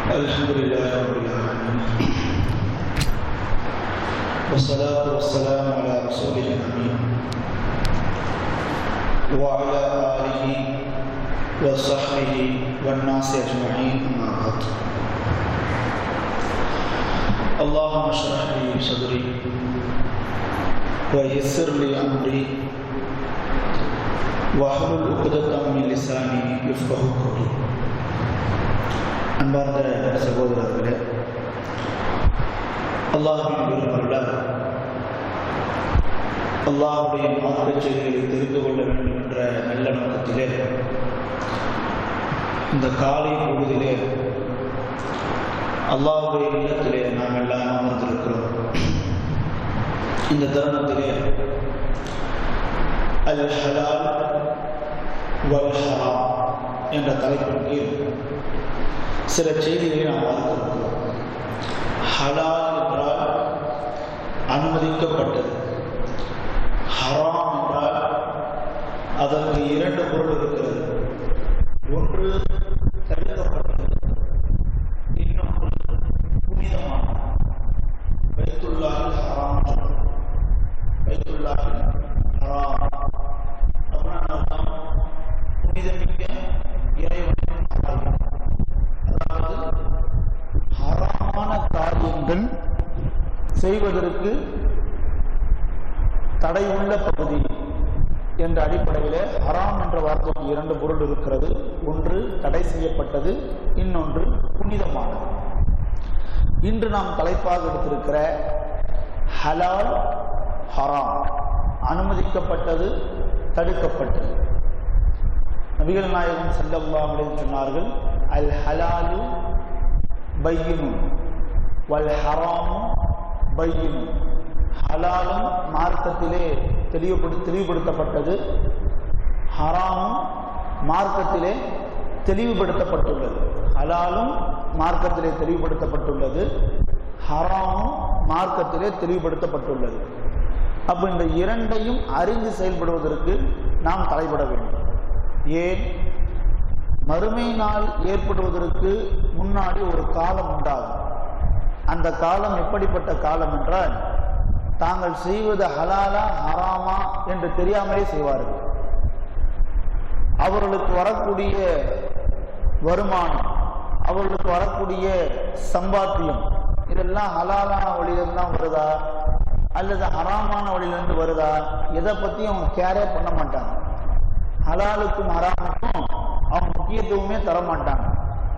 الحمد لله رب العالمين والصلاة والسلام على رسوله الأمين وعلى آله وصحبه والناس أجمعين أما بعد اللهم اشرح لي صدري ويسر لي أمري واحلل عقدة من لساني يفقهوا قولي. அன்பார்ந்த சகோதரர்களே, அல்லாஹ்வின் விருப்பத்தால் அல்லாஹ்வுடைய மார்க்க செய்திகளை தெரிந்து கொள்ள வேண்டும் என்ற நல்ல நோக்கத்திலே இந்த காலை பொழுதிலே அல்லாஹ்வுடைய இல்லத்திலே நாம் எல்லாம் அமர்ந்திருக்கிறோம். இந்த தருணத்திலே அல் ஹலால் வல் ஹராம் என்ற தலைப்பின் கீழ் சில செய்திகளை நாம் பார்க்கிறோம். ஹலால் என்றால் அனுமதிக்கப்பட்டது, ஹராம் என்றால் அதற்கு இரண்டு பொருள் இருக்கிறது. ஒன்று தடுக்கப்பட்டது, இன்னொன்று புனிதமானது. பைத்துல்லாஹில் ஹராம், பைத்துல்லாஹில் ஹராம் அப்படின்னா புனிதமிக்க இறைவனின் ஆலயம். அதாவது ஹராமான காரியங்கள் செய்வதற்கு தடை உள்ள பகுதி என்ற அடிப்படையிலே ஹராம் என்ற வார்த்தைக்கு இரண்டு பொருள் இருக்கிறது. ஒன்று தடை செய்யப்பட்டது, இன்னொன்று புனிதமானது. இன்று நாம் தலைப்பாக எடுத்திருக்கிற ஹலால் ஹராம், அனுமதிக்கப்பட்டது தடுக்கப்பட்டது. நபிகள் நாயகம் ஸல்லல்லாஹு அலைஹி வஸல்லம் சொன்னார்கள், அல் ஹலாலு பையினுன் வல் ஹராமு பையினுன். ஹலாலும் மார்க்கத்திலே தெளிவுபடுத்தப்பட்டது, ஹராமும் மார்க்கத்திலே தெளிவுபடுத்தப்பட்டுள்ளது. ஹலாலும் மார்க்கத்திலே தெளிவுபடுத்தப்பட்டுள்ளது, ஹராமும் மார்க்கத்திலே தெளிவுபடுத்தப்பட்டுள்ளது. அப்போ இந்த இரண்டையும் அறிந்து செயல்படுவதற்கு நாம் தலைப்பட வேண்டும். ஏன்? மறுமை நாள் ஏற்படுவதற்கு முன்னாடி ஒரு காலம் உண்டாகும். அந்த காலம் எப்படிப்பட்ட காலம் என்றால், தாங்கள் செய்வது ஹலாலா ஹராமா என்று தெரியாமலே செய்வார்கள். அவர்களுக்கு வரக்கூடிய வருமானம், அவர்களுக்கு வரக்கூடிய சம்பாத்தியம், இதெல்லாம் ஹலாலான வழியிலிருந்து தான் வருதா அல்லது ஹராமான வழியிலிருந்து வருதா, எதை பற்றியும் அவங்க கேரே பண்ண மாட்டாங்க. ஹலாலுக்கும் ஹராமுக்கும் அவங்க முக்கியத்துவமே தரமாட்டாங்க.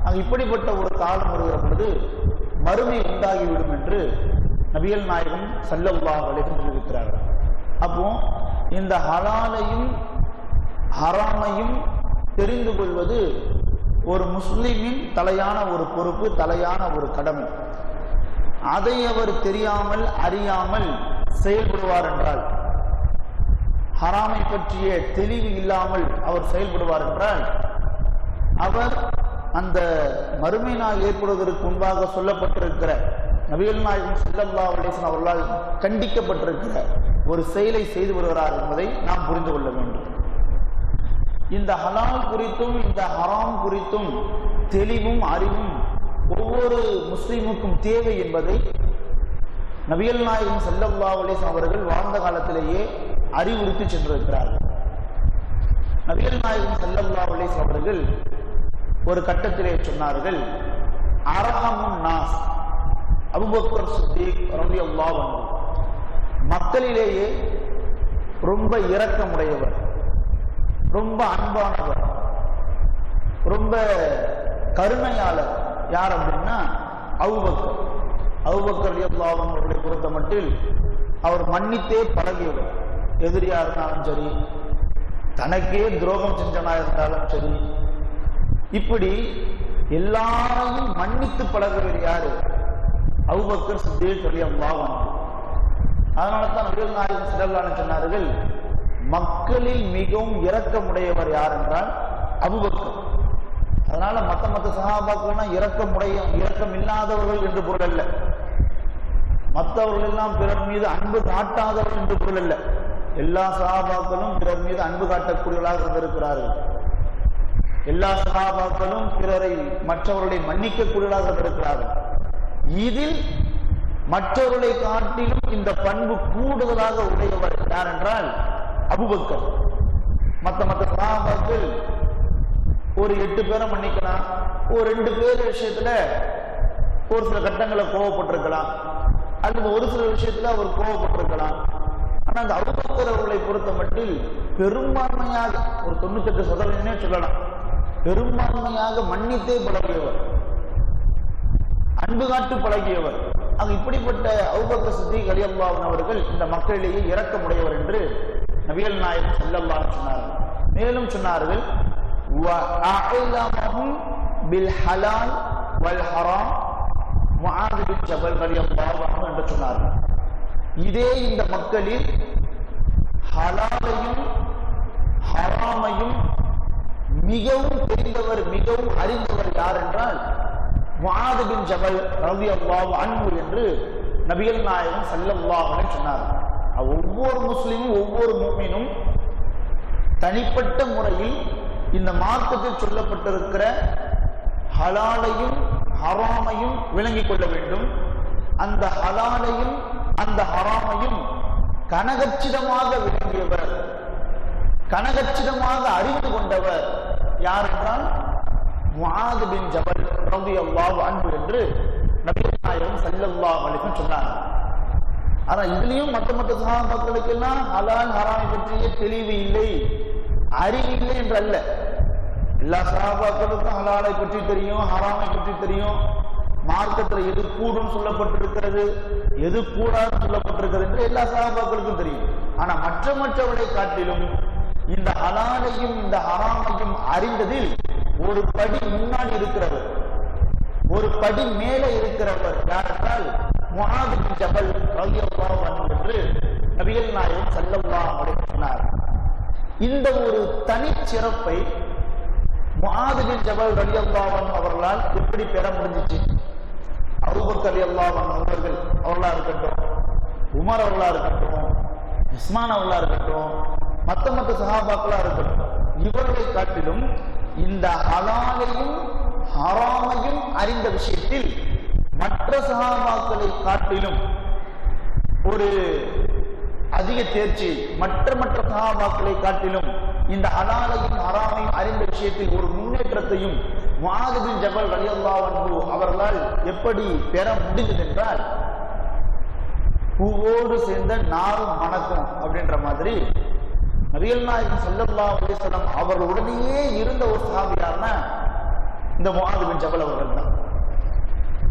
அங்கே இப்படிப்பட்ட ஒரு காலம் வருகிற பொழுது மறுமை உண்டாகிவிடும் என்று நபிகள் நாயகம் ஸல்லல்லாஹு அலைஹி வஸல்லம் சொல்லியிருக்கிறார்கள். அப்போ இந்த ஹலாலையும் ஹராமையும் தெரிந்து கொள்வது ஒரு முஸ்லிமின் தலையான ஒரு பொறுப்பு, தலையான ஒரு கடமை. அதை அவர் தெரியாமல் அறியாமல் செயல்படுவார் என்றால், ஹராமை பற்றிய தெளிவு இல்லாமல் அவர் செயல்படுவார் என்றால், அவர் அந்த மறுமை நாள் ஏற்படுவதற்கு முன்பாக சொல்லப்பட்டிருக்கிற நபிகள் நாயகம் ஸல்லல்லாஹு அலைஹி வஸல்லம் அவர்களால் கண்டிக்கப்பட்டிருக்கிற ஒரு செயலை செய்து வருகிறார் என்பதை நாம் புரிந்து கொள்ள வேண்டும். இந்த ஹலால் குறித்தும் இந்த ஹராம் குறித்தும் தெளிவும் அறிவும் ஒவ்வொரு முஸ்லிமுக்கும் தேவை என்பதை நபிகள் நாயகம் ஸல்லல்லாஹு அலைஹி வஸல்லம் அவர்கள் வாழ்ந்த காலத்திலேயே அறிவுறுத்தி சென்றிருக்கிறார்கள். நபிகள் நாயகம் ஸல்லல்லாஹு அலைஹி வஸல்லம் அவர்கள் ஒரு கட்டத்திலே சொன்னார்கள், அரஹமுன் நாஸ் அபூபக்கர் சித்தீக் ரலியல்லாஹு அன்ஹு மக்களிலேயே ரொம்ப இரக்கமுடையவர், ரொம்ப அன்பானவர், ரொம்ப கருணையாளர். யார் அப்படின்னா அபூபக்கர். அபூபக்கர் ரலியல்லாஹு அன்ஹு அவர்களை பொறுத்த மட்டில் அவர் மன்னித்தே பழகியவர். எதிரியா இருந்தாலும் சரி, தனக்கே துரோகம் செஞ்சனா இருந்தாலும் சரி, இப்படி எல்லாரையும் மன்னித்து பழகுவர் யாரு? அபூபக்கர் சித்தீக் ரலியல்லாஹு அன்ஹு. அதனால தான் நபிகள் நாயகம் ஸல்லல்லாஹு அலைஹி வஸல்லம் சொன்னார்கள், மக்களில் மிகவும் இரக்கமுடையவர் யார் என்றால் அபூபக்கர். அதனால மற்ற சஹாபாக்கள்னா இரக்கம் இல்லாதவர்கள் என்று பொருள் அல்ல, மற்றவர்கள் எல்லாம் பிறர் மீது அன்பு காட்டாதவர்கள் என்று பொருள் அல்ல. எல்லா சஹாபாக்களும் பிறர் மீது அன்பு காட்டக்கூடியவர்களாக இருந்திருக்கிறார்கள். எல்லா சஹாபாக்களும் பிறரை மற்றவர்களை மன்னிக்க கூடியதாக இருக்கிறார்கள். இதில் மற்றவர்களை காட்டிலும் இந்த பண்பு கூடுதலாக உடையவர் யார் என்றால் அபூபக்கர். மற்ற சஹாபாக்கள் ஒரு 8 பேரை மன்னிக்கலாம், ஒரு 2 பேர் விஷயத்துல ஒரு சில கட்டங்களை கோவப்பட்டிருக்கலாம், அல்லது ஒரு சில விஷயத்துல அவர் கோவப்பட்டிருக்கலாம். ஆனா அந்த அபூபக்கர் அவர்களை பொறுத்த மட்டில் பெரும்பான்மையாக ஒரு 98% சொல்லலாம், பெரும்பான்மையாக மன்னித்தே பழகியவர், அன்பு காட்டு பழகியவர். ஆக இப்படிப்பட்ட அபூபக்கர் சித்திக் ரலியல்லாஹு அன்ஹு அவர்கள் இந்த மக்களிலேயே இரக்கமுடையவர் என்று நபிகள் நாயகம் ஸல்லல்லாஹு அலைஹி சொன்னார்கள். மேலும் சொன்னார்கள், வஅலமஹும் பில் ஹலால் வல் ஹராம் முஆத் பின் ஜபல் ரலியல்லாஹு அன்ஹு என்று சொன்னார்கள். இதே இந்த மக்களில் ஹலாலையும் ஹராமையும் மிகவும் தெரிந்தவர், மிகவும் அறிந்தவர் யார் என்றால் முஆத் பின் ஜபல் ரலியல்லாஹு அன்ஹு என்று நபிகள் நாயகம் ஸல்லல்லாஹு அலைஹி சொன்னார்கள். ஒவ்வொரு முஸ்லிமும் ஒவ்வொரு முஃமினும் தனிப்பட்ட முறையில் இந்த மார்க்கத்தில் சொல்லப்பட்டிருக்கிற ஹலாலையும் ஹராமையும் விளங்கிக் கொள்ள வேண்டும். அந்த ஹலாலையும் அந்த ஹராமையும் கனகச்சிதமாக விளங்கியவர், கனகச்சிதமாக அறிந்து கொண்டவர் யார் என்றால் முஆத் பின் ஜபல் ரலியல்லாஹு அன்ஹு என்று நபிகள் நாயகம் ஸல்லல்லாஹு அலைஹி வஸல்லம் சொன்னார். ஆனா இதுலயும் மற்ற சஹாபாக்களுக்கு எல்லாம் ஹலால் ஹராமை பற்றிய தெளிவு இல்லை, அறிவு இல்லை என்று அல்ல. எல்லா சஹாபாக்களுக்கும் ஹலாலை பற்றி தெரியும், ஹராமை பற்றி தெரியும், மார்க்கத்தில் எது கூடும் சொல்லப்பட்டிருக்கிறது, எது கூடாது சொல்லப்பட்டிருக்கிறது என்று எல்லா சஹாபாக்களுக்கும் தெரியும். ஆனா மற்றவர்களை காட்டிலும் இந்த ஹலாலையும் இந்த ஹராமையும் அறிந்ததில் ஒரு படி முன்னாடி இருக்கிறவர், ஒரு படி மேலே இருக்கிறவர் யாரென்றால் முஆத் பின் ஜபல் ரலியல்லாஹு அன்ஹு என்று நபிகள் நாயகம் ஸல்லல்லாஹு அலைஹி சொன்னார். இந்த ஒரு தனிச்சிறப்பை முஆத் பின் ஜபல் ரலியல்லாஹு அன்ஹு அவர்களால் எப்படி பெற முடிஞ்சிச்சு? அபூபக்கர் ரலியல்லாஹு அன்ஹு அவர்களா இருக்கட்டும், உமர் அவர்களா இருக்கட்டும், உஸ்மான் அவர்களா இருக்கட்டும், மற்ற சஹாபாக்களா இருக்கட்டும், இவர்களை காட்டிலும் இந்த ஹலாலையும் ஹராமையும் அறிந்த விஷயத்தில் மற்ற சஹாபாக்களை காட்டிலும் ஒரு அதிக தேர்ச்சி, மற்ற சஹாபாக்களை காட்டிலும் இந்த ஹலாலையும் ஹராமையும் அறிந்த விஷயத்தில் ஒரு முன்னேற்றத்தையும் முஆத் பின் ஜபல் ரலியல்லாஹு அன்ஹு அவர்களால் எப்படி பெற முடிந்தது என்றால், பூவோடு சேர்ந்த நாரும் மணக்கும் அப்படின்ற மாதிரி நபிகள் நாயகம் ஸல்லல்லாஹு அலைஹி வஸல்லம் அவர்களுடனேயே இருந்த ஒரு சஹாபியார்னா இந்த முஆத் பின் ஜபல் அவர்கள் தான்.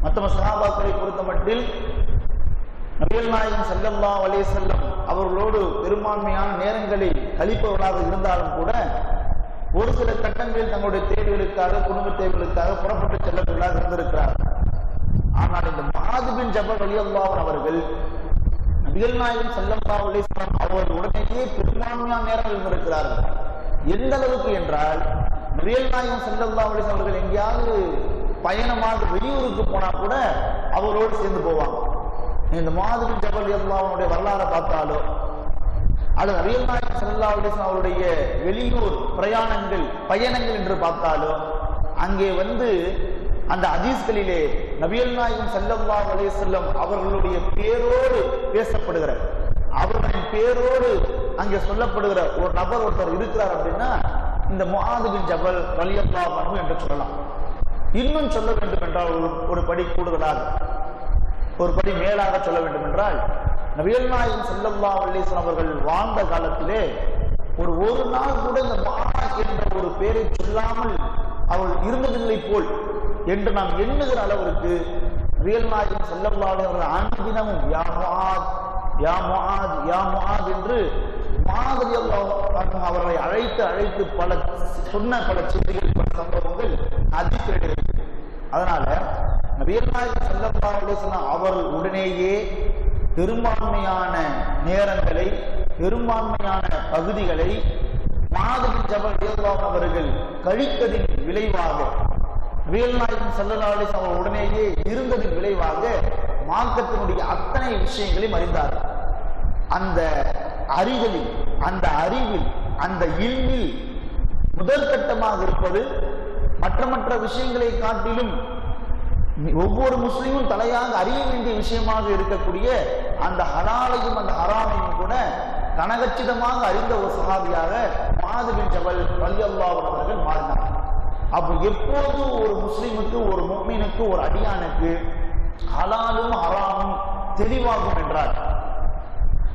மற்ற சஹாபாக்களை பொறுத்த மட்டில் நபிகள் நாயகம் ஸல்லல்லாஹு அலைஹி வஸல்லம் அவர்களோடு பெரும்பான்மையான நேரங்களை கழிப்பவர்களாக இருந்தாலும் கூட ஒரு சில கட்டங்களில் தங்களுடைய தேவைகளுக்காக, குடும்ப தேவைகளுக்காக புறப்பட்டு செல்லவர்களாக இருந்திருக்கிறார்கள். ஆனால் இந்த முஆத் பின் ஜபல் ரலியல்லாஹு அன்ஹு அவர்கள் நபிகள் நாயகம் ஸல்லல்லாஹு அலைஹி வஸல்லம் அவர்களுடனேயே பெரும்பான்மையான நேரம் இருந்திருக்கிறார்கள். எந்த அளவுக்கு என்றால் நபிகள் நாயகம் ஸல்லல்லாஹு அலைஹி வஸல்லம் அவர்கள் எங்கேயாவது பயணமாக வெளியூருக்கு போனா கூட அவரோடு சேர்ந்து போவாங்க. இந்த முஆத் பின் ஜபல் ரலியல்லாஹு அன்ஹுடைய வரலாறை பார்த்தாலோ, அல்லது நபிகள் நாயகம் ஸல்லல்லாஹு அலைஹி வஸல்லம் அவருடைய வெளியூர் பயணங்கள் என்று பார்த்தாலோ, அங்கே அந்த ஹதீஸ்களிலே நபிகள் நாயகம் ஸல்லல்லாஹு அலைஹி வஸல்லம் அவர்களுடைய பேரோடு பேசப்படுகிற, அவர்களின் பேரோடு அங்கே சொல்லப்படுகிற ஒரு நபர் ஒருத்தர் இருக்கிறார் அப்படின்னா இந்த முஆத் பின் ஜபல் ரலியல்லாஹு அன்ஹு என்று சொல்லலாம். இன்னும் சொல்ல வேண்டும் என்றால் ஒரு படி கூடுதலாக, ஒரு படி மேலாக சொல்ல வேண்டும் என்றால், நபிகள் நாயகம் ஸல்லல்லாஹு அலைஹி வஸல்லம் அவர்கள் வாழ்ந்த காலத்திலே ஒரு நாள் கூட இந்த முஆத் என்ற ஒரு பெயரை சொல்லாமல் அவர்கள் இருந்ததில்லை போல் என்று நாம் எண்ணுகிற அளவிற்கு நபிகள் நாயகம் ஸல்லல்லாஹு அலைஹி வஸல்லம் அன்பினமும் யா முஆத் யா முஆத் யா முஆத் என்று முஆத் ரலியல்லாஹு அன்ஹு அவர்களை அழைத்து பல செய்திகள், பல சம்பவங்கள் அதிகரிக்கிறது. அதனால நபிகள் நாயகம் ஸல்லல்லாஹு அலைஹி வஸல்லம் அவர்கள் உடனேயே பெரும்பான்மையான நேரங்களை, பெரும்பான்மையான பகுதிகளை முஆத் பின் ஜபல் ரலியல்லாஹு அன்ஹு அவர்கள் கழித்ததின் விளைவாக, நபிகள் நாயகம் ஸல்லல்லாஹு அலைஹி வஸல்லம் அவர்கள் உடனேயே இருந்ததின் விளைவாக மார்க்கத்தினுடைய அத்தனை விஷயங்களையும் அறிந்தார்கள். அந்த அறிதலில், அந்த அறிவில், அந்த இல்மில் முதல் கட்டமாக இருப்பது மற்ற விஷயங்களை காட்டிலும் ஒவ்வொரு முஸ்லிமும் தலையாக அறிய வேண்டிய விஷயமாக இருக்கக்கூடிய அந்த ஹலாலையும் அந்த ஹராமையும் கூட கனகச்சிதமாக அறிந்த ஒரு சஹாபியாக முஆது பின் ஜபல் ரலியல்லாஹு அன்ஹு அவர்கள் மாறினார். அப்போ எப்போது ஒரு முஸ்லிமுக்கு, ஒரு முஃமினுக்கு, ஒரு அடியானுக்கு ஹலாலும் ஹராமும் தெளிவாகும் என்றார்,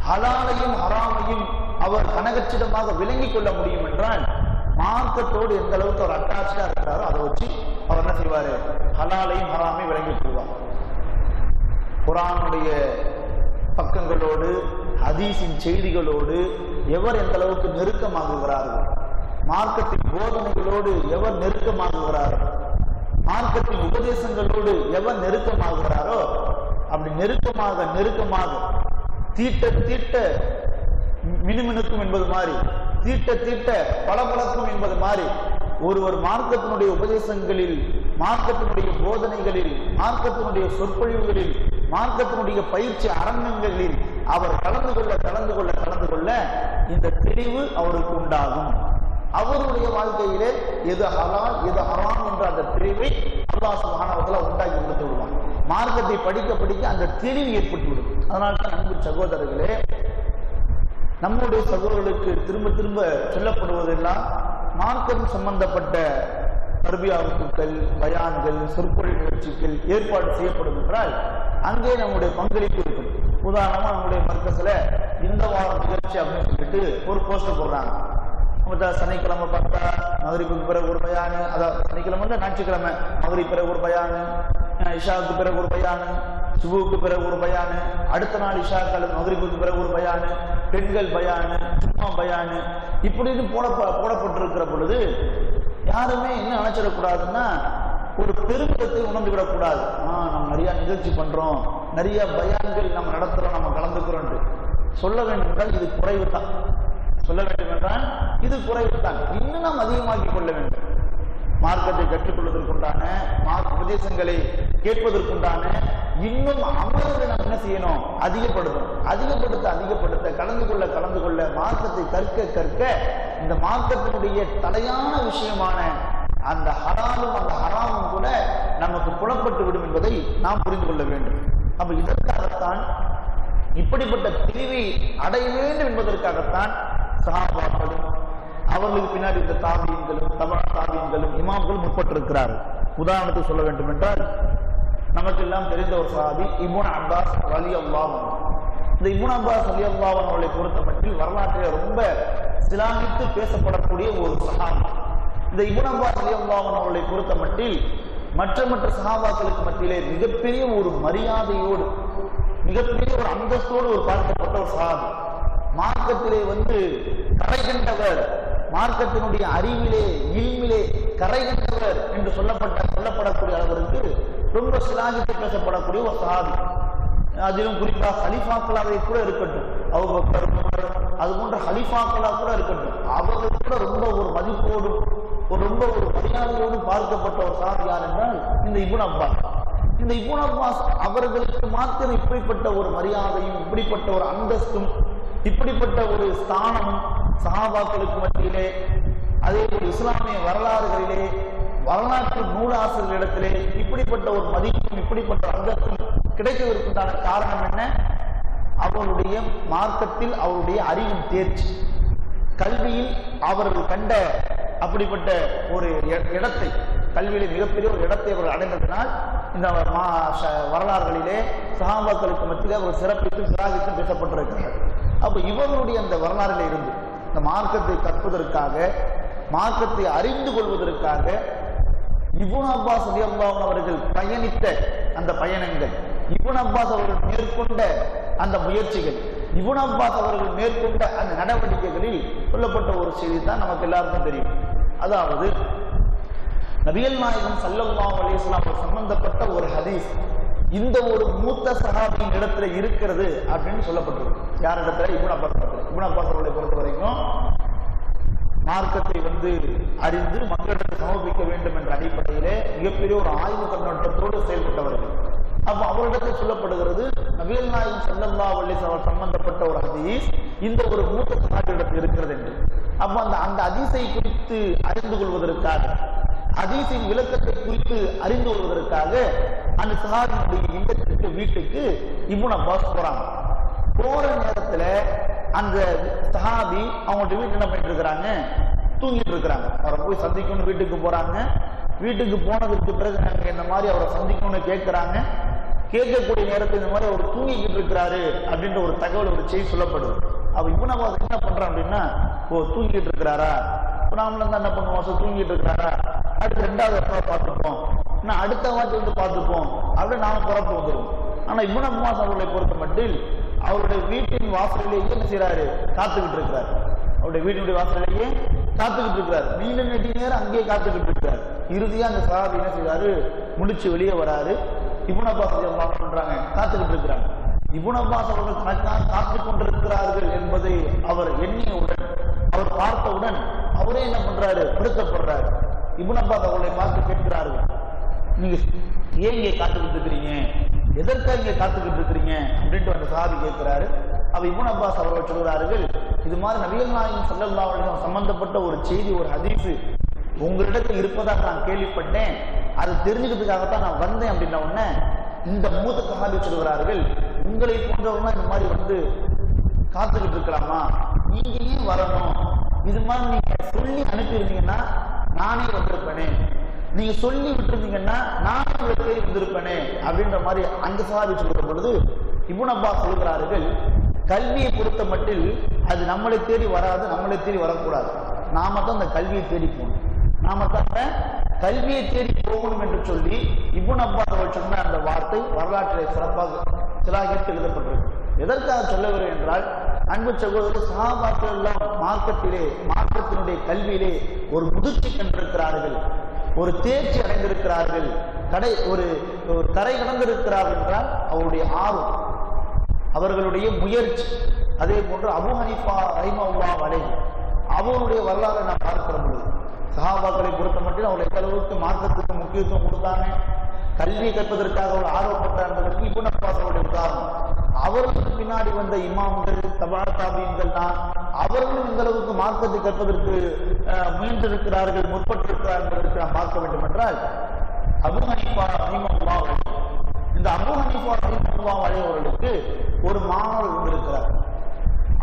ஹலாலையும் ஹராமையும் அவர் கனகச்சிதமாக விளங்கிக் கொள்ள முடியும் என்றால், மார்க்கத்தோடு எந்த அளவுக்கு அவர் அட்டாச்சா இருக்கிறாரோ அதை வச்சு அவர் என்ன செய்வாரு, ஹலாலையும் ஹராமையும் விளங்கிக் கொள்வார். குர்ஆனுடைய பக்கங்களோடு ஹதீஸின் செய்திகளோடு எவர் எந்த அளவுக்கு நெருக்கமாகுகிறார்கள், மார்க்கத்தின் போதனைகளோடு எவர் நெருக்கமாகுகிறார்கள், மார்க்கத்தின் உபதேசங்களோடு எவர் நெருக்கமாகுகிறாரோ அப்படி நெருக்கமாக தீட்ட மினுமினுக்கும் என்பது மாதிரி, தீட்ட பளபளக்கும் என்பது மாதிரி ஒருவர் மார்க்கத்தினுடைய உபதேசங்களில், மார்க்கத்தினுடைய போதனைகளில், மார்க்கத்தினுடைய சொற்பொழிவுகளில், மார்க்கத்தினுடைய பயிற்சி அரங்கங்களில் அவர் கலந்து கொள்ள இந்த தெளிவு அவருக்கு உண்டாகும். அவருடைய வாழ்க்கையிலே எது ஹலால் எது ஹராம் என்ற அந்த தெளிவை அல்லாஹ் சுப்ஹானஹு வ தஆலா உண்டாக்கி கொடுத்து விடுவான். மார்க்கத்தை படிக்க அந்த தெளிவு ஏற்பட்டுவிடும். அதனால்தான் அன்பு சகோதரர்களே, நம்முடைய சகோதரர்களுக்கு திரும்ப சொல்லப்படுவதெல்லாம் மார்க்கம் சம்பந்தப்பட்ட தர்பியா வகுப்புகள், பயான்கள், சொற்பொழிவு நிகழ்ச்சிகள் ஏற்பாடு செய்யப்படும் என்றால் அங்கே நம்முடைய பங்களிப்பு இருக்கும். உதாரணமா நம்முடைய மர்க்கஸ்ல இந்த வாரம் நிகழ்ச்சி அப்படின்னு சொல்லிட்டு ஒரு போஸ்டர் போடுறாங்க. சனிக்கிழமை பார்த்தா மகரிப்புக்கு பிறகு ஒரு பயானு, அதாவது சனிக்கிழமை ஞாயிற்றுக்கிழமை மகரிப் பிறகு ஒரு பயானு, இஷாவுக்கு பிறகு ஒரு பயானு, சுபுவுக்கு பிறகு ஒரு பயானு, அடுத்த நாள் இஷா காலம் மகரிப்புக்கு பிறகு ஒரு பயானு, பெண்கள் பயானு, சும்மா பயானு, இப்படின்னு போடப்பட்டிருக்கிற பொழுது யாருமே என்ன நினைச்சிடக்கூடாதுன்னா ஒரு பெருமிதத்தை உணர்ந்து விடக்கூடாது. நம்ம நிறைய நிகழ்ச்சி பண்றோம், நிறைய பயான்கள் நம்ம நடத்துறோம், நம்ம கலந்துக்கிறோம் சொல்ல வேண்டும் என்றால் இது குறைவு தான். இன்னும் நாம் அதிகமாக்கி கொள்ள வேண்டும். மார்க்கத்தை கற்றுக்கொள்வதற்குண்டான, மார்க்க உபதேசங்களை கேட்பதற்குண்டான இன்னும் அமர்வுகளை நாம் என்ன செய்யணும், அதிகப்படுத்த கலந்து கொள்ள மார்க்கத்தை கற்க இந்த மார்க்கத்தினுடைய தலையான விஷயமான அந்த ஹலாலும் அந்த ஹராமும் கூட நமக்கு புலப்பட்டு விடும் என்பதை நாம் புரிந்து கொள்ள வேண்டும். அப்ப இதற்காகத்தான், இப்படிப்பட்ட தெளிவை அடைய வேண்டும் என்பதற்காகத்தான் சஹாபாக்களும் அவர்களுக்கு பின்னாடி இந்த தாபியீன்களும் தபா தாபியீன்களும் இமாம்களும் முற்பட்டிருக்கிறார்கள். உதாரணத்துக்கு சொல்ல வேண்டும் என்றால், நமக்கு எல்லாம் தெரிந்த ஒரு சஹாபி இப்னு அப்பாஸ் ரலியல்லாஹு அன்ஹு. இந்த இப்னு அப்பாஸ் ரலியல்லாஹு அன்ஹு அவர்களை பொறுத்தமட்டில் வரலாற்றில் ரொம்ப சிலாகித்து பேசப்படக்கூடிய ஒரு சஹாபி. இந்த இப்னு அப்பாஸ் ரலியல்லாஹு அன்ஹு அவர்களை பொறுத்தமட்டில் மற்ற சஹாபாக்களுக்கு மத்தியிலே மிகப்பெரிய ஒரு மரியாதையோடு, மிகப்பெரிய ஒரு அந்தஸ்தோடு ஒரு பார்க்கப்பட்ட ஒரு சஹாபி. மார்க்கத்திலே கரை கண்டவர், மார்க்கத்தினுடைய அறிவிலே இல்மிலே கரை கண்டவர் என்று சொல்லப்படக்கூடிய அளவிற்கு ரொம்ப சிலாகித்து பேசப்படக்கூடிய ஒரு சஹாபி. அதிலும் குறிப்பாக ஹலிஃபாக்களாக கூட இருக்கட்டும், அபூபக்கர், உமர், அது போன்ற ஹலிஃபாக்களாக கூட இருக்கட்டும், அவர்கள் கூட ரொம்ப ஒரு மதிப்போடும் ரொம்ப ஒரு மரியாதையோடு பார்க்கப்பட்ட ஒரு சஹாபி யார் என்றால் இந்த இப்னு அப்பாஸ். இந்த இப்னு அப்பாஸ் அவர்களுக்கு மாத்திரம் இப்படிப்பட்ட ஒரு மரியாதையும், இப்படிப்பட்ட ஒரு அந்தஸ்தும், இப்படிப்பட்ட ஒரு ஸ்தானமும் சஹாபாக்களுக்கு மத்தியிலே, அதே போல் இஸ்லாமிய வரலாறுகளிலே, வரலாற்று நூலாசிரியர்களிடத்திலே இப்படிப்பட்ட ஒரு மதிப்பும், இப்படிப்பட்ட அந்தஸ்தும் கிடைக்கவிருக்கின்றன காரணம் என்ன? அவருடைய மார்க்கத்தில் அவருடைய அறிவின் தேர்ச்சி, கல்வியில் அவர்கள் கண்ட அப்படிப்பட்ட ஒரு இடத்தை, கல்வியிலே மிகப்பெரிய ஒரு இடத்தை அவர்கள் அடைந்ததனால் இந்த வரலாறுகளிலே சஹாபாக்களுக்கு மத்தியிலே ஒரு சிறப்பித்து சிலாகித்து பேசப்பட்டிருக்கிறார்கள். அப்ப இவர்களுடைய அந்த வரலாறிலே இருந்து இந்த மார்க்கத்தை கற்பதற்காக, மார்க்கத்தை அறிந்து கொள்வதற்காக இப்னு அப்பாஸ் ரலியல்லாஹு அன்ஹு அவர்கள் பயணித்த அந்த பயணங்கள், இப்னு அப்பாஸ் அவர்கள் மேற்கொண்ட அந்த முயற்சிகள், இப்னு அப்பாஸ் அவர்கள் மேற்கொண்ட அந்த நடவடிக்கைகளில் சொல்லப்பட்ட ஒரு செய்தி தான் நமக்கு எல்லாருக்கும் தெரியும். அதாவது நபிகள் நாயகம் ஸல்லல்லாஹு அலைஹி வஸல்லம் சம்பந்தப்பட்ட ஒரு ஹதீஸ் இந்த ஒரு மூத்த சஹாபியின் இடத்துல இருக்கிறது அப்படின்னு சொல்லப்பட்டிருக்கு. யார் இடத்துல? இப்னு அப்பாஸ். இப்னு அப்பாஸ் அவர்களை பொறுத்த வரைக்கும் மார்க்கத்தை அறிந்து மக்களிடம் சமர்ப்பிக்க வேண்டும் என்ற அடிப்படையிலே மிகப்பெரிய ஒரு ஆய்வு கண்ணோட்டத்தோடு செயல்பட்டவர்கள். அப்ப அவரிடத்தில் சொல்லப்படுகிறது, நபிகள் நாயகம் ஸல்லல்லாஹு அலைஹி வஸல்லம் சம்பந்தப்பட்ட ஒரு ஹதீஸ் இந்த ஒரு மூத்த சஹாபியிடத்தில் இருக்கிறது என்று. அப்ப அந்த ஹதீஸை குறித்து அறிந்து கொள்வதற்காக, ஹதீஸின் விளக்கத்தை குறித்து அறிந்து கொள்வதற்காக அந்த சஹாபியுடைய இல்லத்துக்கு வீட்டுக்கு இப்னு அப்பாஸ் போறாங்க. போற நேரத்துல அந்த சஹாபி அவங்கள்ட்ட வீட்டு என்ன பண்ணிட்டு இருக்கிறாங்க, தூங்கிட்டு இருக்கிறாங்க. அவரை போய் சந்திக்கணும்னு வீட்டுக்கு போறாங்க. வீட்டுக்கு போனதுக்கு பிறகு நாங்க இந்த மாதிரி அவரை சந்திக்கணும்னு கேட்கிறாங்க. கேட்கக்கூடிய நேரத்தில் இந்த மாதிரி அவர் தூங்கிக்கிட்டு இருக்கிறாரு அப்படின்ற ஒரு தகவல், ஒரு செய்தி சொல்லப்படுது. அவ இப்னு அப்பாஸ் என்ன பண்றான் அப்படின்னா, ஓ தூங்கிட்டு இருக்கிறாரா, நாமளும் தான் என்ன பண்ணுவோம், தூங்கிட்டு இருக்கிறாரா, அடுத்து 2வது இடத்துல பார்த்துப்போம், நான் அடுத்த வாட்டி வந்து பார்த்துப்போம் அப்படின்னு நாம புறப்பட்டு வந்துடும். ஆனா இப்னு அப்பாஸ் அவர்களை பொறுத்த மட்டும் அவருடைய வீட்டின் வாசலிலேயே என்ன செய்யறாரு, காத்துக்கிட்டு இருக்கிறார். அவருடைய வீட்டினுடைய வாசலிலேயே காத்துக்கிட்டு இருக்கிறார். நீண்ட நெடி நேரம் அங்கேயே காத்துக்கிட்டு இருக்கிறார். இறுதியா அந்த சஹாபி என்ன செய்யறாரு, முடிச்சு வெளியே வராரு. இப்னு அப்பாஸ் பண்றாங்க, காத்துக்கிட்டு இருக்கிறாங்க. இப்னு அப்பாஸ் அவர்கள் தனக்காக காத்துக் கொண்டிருக்கிறார்கள் என்பதை அவர் எண்ணியவுடன், அவர் பார்த்தவுடன் அவரே என்ன பண்றாரு, படுத்தப்படுறாரு. இப்னு அப்பாஸ் அவர்களை பார்த்து கேட்கிறார்கள், நீங்க ஏன் இங்கே காத்துக்கிட்டு இருக்கிறீங்க, எதற்காக இங்கே காத்துக்கிட்டு இருக்கிறீங்க அப்படின்ட்டு அந்த சஹாபி கேட்கிறாரு. அவ இப்னு அப்பாஸ் அவர்கள் சொல்கிறார்கள், இது மாதிரி நபிகள் நாயகம் ஸல்லல்லாஹு அலைஹி வஸல்லம் சம்பந்தப்பட்ட ஒரு செய்தி, ஒரு ஹதீஸ் உங்களிடத்தில் இருப்பதாக நான் கேள்விப்பட்டேன், அது தெரிஞ்சுக்கிறதுக்காகத்தான் நான் வந்தேன் அப்படின்ன உடனே இந்த மூத்த சஹாபி சொல்கிறார்கள், உங்களை போன்றவங்க இந்த மாதிரி வந்து காத்துக்கிட்டு இருக்கலாமா, நீங்க ஏன் வரணும், இது மாதிரி நீங்க சொல்லி அனுப்பியிருந்தீங்கன்னா நானே வந்திருப்பேனே, நீங்க சொல்லி விட்டுருந்தீங்கன்னா நானே உங்களை தேடி வந்திருப்பேனே அப்படின்ற மாதிரி அந்த சஹாபி சொல்கிற பொழுது இப்னு அப்பாஸ் சொல்கிறார்கள், கல்வியை பொறுத்த மட்டில் அது நம்மளை தேடி வராது, நம்மளை தேடி வரக்கூடாது. நாம தான் அந்த கல்வியை தேடி போகணும், நாம தான் கல்வியை தேடி போகணும் என்று சொல்லி இப்னு அப்பாஸ் அவர்கள் சொன்ன அந்த வார்த்தை வரலாற்றிலே சிறப்பாக சிலாகித்து எழுதப்பட்டிருக்கு. எதற்காக சொல்லவில்லை என்றால், அன்பு சகோதரர், சஹாபாக்கள் எல்லாம் மார்க்கத்தினுடைய கல்வியிலே ஒரு முதிர்ச்சி கண்டிருக்கிறார்கள், ஒரு தேர்ச்சி அடைந்திருக்கிறார்கள், ஒரு கரை கடந்திருக்கிறார்கள் என்றால் அவருடைய ஆர்வம், அவர்களுடைய முயற்சி. அதே போன்று அபூ ஹனீஃபா ரஹிமஹுல்லாஹ் அலைஹி அவருடைய வரலாறை நாம் பார்க்கிற பொழுது சஹாபாக்களை பொறுத்த மட்டும் அவர்கள் எந்த அளவுக்கு மார்க்கத்துக்கு முக்கியத்துவம் கொடுத்தாங்க, கல்வியை கற்பதற்காக அவர் ஆர்வப்பட்டார் என்பதற்கு இப்னு அப்பாஸ் அவருடைய உதாரணம். அவர்களுக்கு பின்னாடி வந்த இமாம்கள், தபா தாபீன்கள் தான் அவர்களும் இந்த அளவுக்கு மார்க்கத்தை கற்பதற்கு முயன்றிருக்கிறார்கள், முற்பட்டிருக்கிறார்கள் என்பதற்கு நாம் பார்க்க வேண்டும் என்றால், அபூ ஹனீஃபா ரஹிமஹுல்லாஹ் அலைஹி, இந்த அபூ ஹனீஃபா ரஹிமஹுல்லாஹ் அலைஹி அவர்களுக்கு ஒரு மாணவர் இருந்திருக்கிறார்.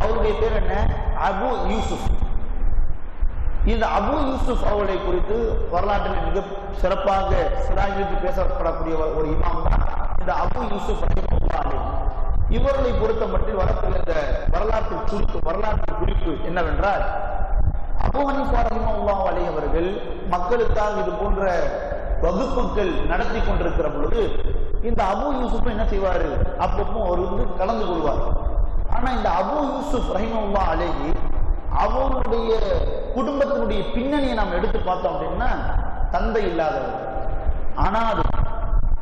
அவருடைய பேர் என்ன, அபு யூசுப். இந்த அபு யூசுப் அவர்களை குறித்து வரலாற்றில் மிக சிறப்பாக சிலாகித்து பேசப்படக்கூடிய ஒரு இமாம் தான் இந்த அபு யூசுப் ரஹிமஹுல்லாஹ் அலைஹி. இவர்களை பொறுத்த மட்டும் வரக்கூடிய இந்த வரலாற்று குறிப்பு என்னவென்றால், அபூ ஹனீஃபா ரஹிமஹுல்லாஹ் அலைஹி அவர்கள் மக்களுக்காக இது போன்ற வகுப்புகள் நடத்தி கொண்டிருக்கிற பொழுது இந்த அபு யூசுப் என்ன செய்வாரு, அப்பப்போ அவர் வந்து கலந்து கொள்வார். ஆனா இந்த அபு யூசுப் ரஹிமஹுல்லாஹ் அலைஹி அவருடைய குடும்பத்தினுடைய பின்னணியை நாம் எடுத்து பார்த்தோம் அப்படின்னா, தந்தை இல்லாதவர், அனாதை,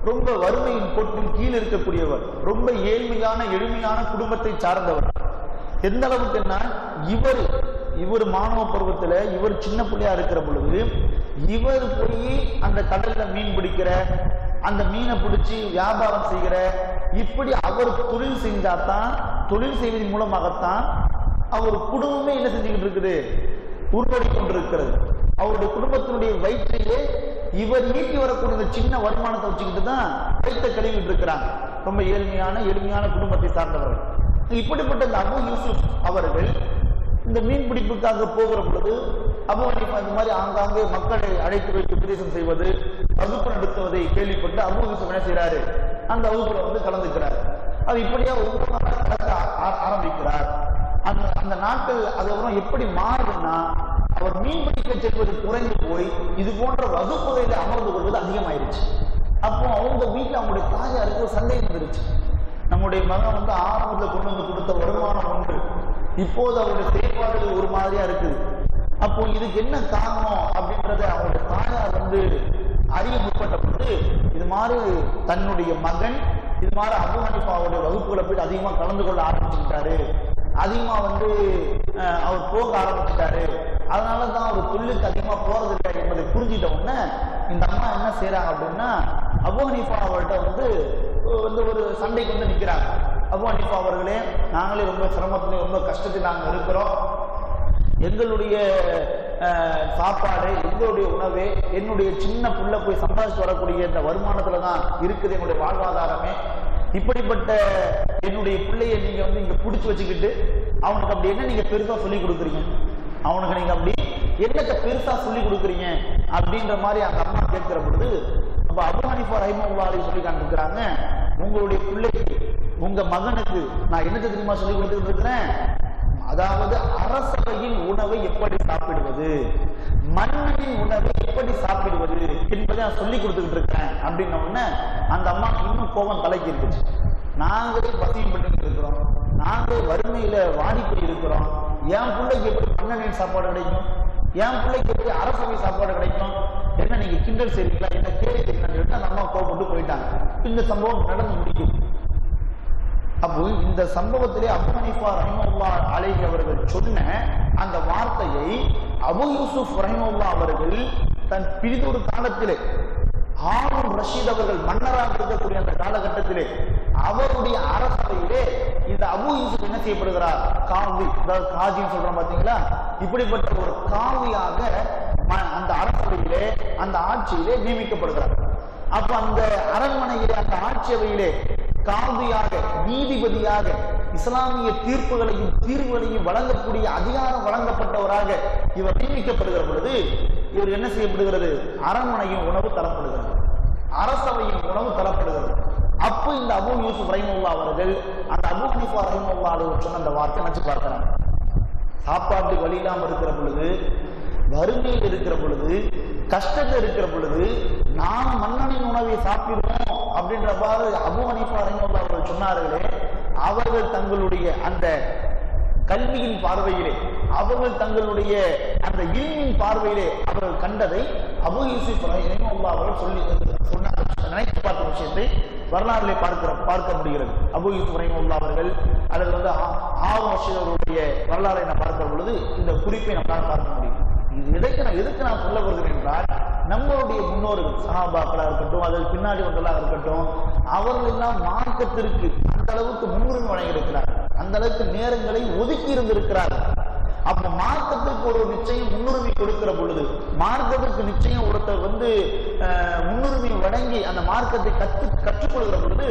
ரொம்ப வறுமையின் பொட்டின் கீழ் இருக்கக்கூடியவர், ரொம்ப எளிமையான குடும்பத்தை சார்ந்தவர். எந்த அளவுக்கு என்ன, இவர் மாணவ பருவத்துல இவர் சின்ன பிள்ளையா இருக்கிற பொழுது இவர் போய் அந்த கடல்ல மீன் பிடிக்கிற, அந்த மீனை பிடிச்சி வியாபாரம் செய்கிற, இப்படி அவர் தொழில் செஞ்சாதான், தொழில் செய்வதன் மூலமாகத்தான் அவர் குடும்பமே என்ன செஞ்சுக்கிட்டு இருக்குது, உருவாடி கொண்டிருக்கிறது. அவருடைய குடும்பத்தினுடைய வயிற்றையே இவர் ஈட்டி வரக்கூடிய சின்ன வருமானத்தை வச்சுக்கிட்டு தான் வயிற்றை கழுவிட்டு இருக்கிறாங்க. ரொம்ப எளிமையான குடும்பத்தை சார்ந்தவர்கள். இப்படிப்பட்ட இந்த அபு யூசுப் அவர்கள் இந்த மீன் பிடிப்புக்காக போகிற பொழுது அபூ ஹனீஃபா இந்த மாதிரி ஆங்காங்கே மக்களை அழைத்து வைத்து உபதேசம் செய்வது, வகுப்பு நடத்துவதை கேள்விப்பட்டு அபூ யூசுப் என்ன செய்யறாரு, அந்த வகுப்புல வந்து கலந்துக்கிறார். அது இப்படியா ஒவ்வொரு நாளும் கலக்க ஆரம்பிக்கிறார். அந்த நாட்கள் அதுக்கப்புறம் எப்படி மாறுதுன்னா, அவர் மீன் பிடிக்க செல்வது குறைந்து போய் இது போன்ற வகுப்புகளில் அமர்ந்து கொள்வது அதிகமாயிருச்சு. அப்போ அவங்க வீட்டில் அவங்களுடைய தாயாருக்கு சந்தேகம் வந்துருச்சு. நம்முடைய மகன் வந்து ஆரம்பத்தில் கொண்டு வந்து கொடுத்த வருமானம் ஒன்று, இப்போது அவருடைய செயல்பாடுகள் ஒரு மாதிரியா இருக்குது. அப்போ இதுக்கு என்ன காரணம் அப்படின்றத அவருடைய தாயார் வந்து அறிய முற்பட்ட பொழுது, இது மாதிரி தன்னுடைய மகன் இது மாதிரி அபூ ஹனீஃபாவுடைய வகுப்புகளை போய் அதிகமா கலந்து கொள்ள ஆரம்பிச்சுட்டாரு, அதிகமா வந்து அவர் போக ஆரம்பிச்சுட்டாரு, அதனாலதான் அவர் தொழிலுக்கு அதிகமா போறதில்லை என்பதை புரிஞ்சிட்ட உடனே இந்த அம்மா என்ன செய்யறாங்க அப்படின்னா, அபூ ஹனீஃபா அவர்கிட்ட வந்து ஒரு சண்டைக்கு வந்து நிற்கிறாங்க. அபூ ஹனீஃபா அவர்களே, நாங்களே ரொம்ப சிரமத்திலே ரொம்ப கஷ்டத்தில் நாங்கள் இருக்கிறோம், எங்களுடைய சாப்பாடு, எங்களுடைய உணவு, என்னுடைய சின்ன புள்ள போய் சம்பாதிச்சு வரக்கூடிய இந்த வருமானத்துல தான் இருக்குது என்னுடைய வாழ்வாதாரமே. இப்படிப்பட்ட என்னுடைய பிள்ளையை நீங்க வந்து இங்க பிடிச்சி வச்சுக்கிட்டு அவனுக்கு அப்படி என்ன நீங்க பெருசா சொல்லி கொடுக்குறீங்க, அவனுக்கு நீங்க அப்படி என்னத்தை பெருசா சொல்லி கொடுக்குறீங்க அப்படின்ற மாதிரி அந்த அம்மா கேட்கிற பொழுது அப்ப அபூ ஹனீஃபா ரஹிமஹுல்லாஹி சொல்லி காண்பிக்கிறாங்க, உங்களுடைய பிள்ளைக்கு உங்க மகனுக்கு நான் என்ன தெரியுமா சொல்லி கொடுத்துட்டு இருக்கிறேன், அதாவது அரசவையின் உணவை எப்படி சாப்பிடுவது, மன்னனின் உணவை எப்படி சாப்பிடுவது என்பதை நான் சொல்லி கொடுத்துக்கிட்டு இருக்கிறேன் அப்படின்ன உடனே அந்த அம்மா இன்னும் கோபம் தலைக்கு இருந்துச்சு. நாங்களே பசியும் பண்ணிட்டு இருக்கிறோம், நாங்களே வறுமையில வாடிப்போய் இருக்கிறோம், என் பிள்ளைக்கு எப்படி மன்னனின் சாப்பாடு கிடைக்கும், என் பிள்ளைக்கு எப்படி அரசவை சாப்பாடு கிடைக்கும், என்ன நீங்க கிண்டல் செய்றீங்களா, என்ன கேள்வி செய்யலாம், அந்த அம்மா கோபப்பட்டு போயிட்டாங்க. இந்த சம்பவம் நடந்து முடிக்கும். அப்போ இந்த சம்பவத்திலே அபூ ஹனீஃபா ரஹிமஹுல்லாஹி அலைஹி அவர்கள் சொன்ன அந்த வார்த்தையை அபூ யூசுப் ரஹிமஹுல்லாஹ் அவர்கள் தன் பிரிதொரு காலத்திலே ஹாரூன் ரஷீத் அவர்கள் மன்னராக இருக்கக்கூடிய அந்த காலகட்டத்திலே அவருடைய அரசவையிலே இந்த அபூ யூசுப் என்ன செய்யப்படுகிறார், காவி, அதாவது காஜின்னு சொல்றோம் பாத்தீங்களா, இப்படிப்பட்ட ஒரு காவியாக அந்த அரசவையிலே அந்த ஆட்சியிலே நியமிக்கப்படுகிறார். அப்ப அந்த அரண்மனையிலே அந்த ஆட்சியவையிலே காதியாக, நீதிபதியாக, இஸ்லாமிய தீர்ப்புகளையும் தீர்வுகளையும் வழங்கக்கூடிய அதிகாரம் வழங்கப்பட்டவராக இவர் நியமிக்கப்படுகிற பொழுது இவர் என்ன செய்யப்படுகிறது, அரண்மனையின் உணவு தரப்படுகிறது, அரசவையின் உணவு தரப்படுகிறது. அப்போ இந்த அபூ யூசுப் ரஹிமஹுல்லாஹ் அவர்கள் அந்த அபூ ஹனீஃபா ரஹிமஹுல்லாஹ் அவர்கள் சொன்ன அந்த வார்த்தை நினைச்சு பார்க்கிறாங்க. சாப்பாட்டுக்கு வழி இல்லாமல் இருக்கிற பொழுது, வறுமையில் இருக்கிற பொழுது, கஷ்டத்தில் இருக்கிற பொழுது நாம் மன்னனின் உணவை சாப்பிடுவோம் அப்படின்றவாறு அபூ ஹனீஃபா ரஹிமஹுல்லாஹ் அவர்கள் சொன்னார்களே, அவர்கள் தங்களுடைய அந்த கல்வியின் பார்வையிலே, அவர்கள் தங்களுடைய அந்த இல்மின் பார்வையிலே அவர்கள் கண்டதை அபூ யூசுப் ரஹிமஹுல்லாஹ் அவர்கள் சொல்லி சொன்னார்கள். நினைத்து பார்த்த விஷயத்தை வரலாறுகளை பார்க்க முடிகிறது. அபூ யூசுப் ரஹிமஹுல்லாஹ் அவர்கள் அல்லது வந்து ஹாரூன் ரஷீத் அவர்களுடைய வரலாறை நான் பார்க்கிற பொழுது இந்த குறிப்பை நம்மளால் பார்க்க முடியும். இது எதுக்கு நான் சொல்ல வருகிறேன் என்றால், நம்மளுடைய முன்னோர்கள் சஹாபாக்களா இருக்கட்டும், அதில் பின்னாடி வந்தெல்லாம் இருக்கட்டும், அவர்கள் எல்லாம் மார்க்கத்திற்கு அந்த அளவுக்கு முன்னுரிமை வழங்கியிருக்கிறார், அந்த அளவுக்கு நேரங்களை ஒதுக்கி இருந்திருக்கிறார்கள். அப்ப மார்க்கத்திற்கு ஒரு நிச்சயம் முன்னுரிமை கொடுக்கிற பொழுது, மார்க்கத்திற்கு நிச்சயம் ஒருத்தர் வந்து முன்னுரிமை வழங்கி அந்த மார்க்கத்தை கற்றுக்கொள்கிற பொழுது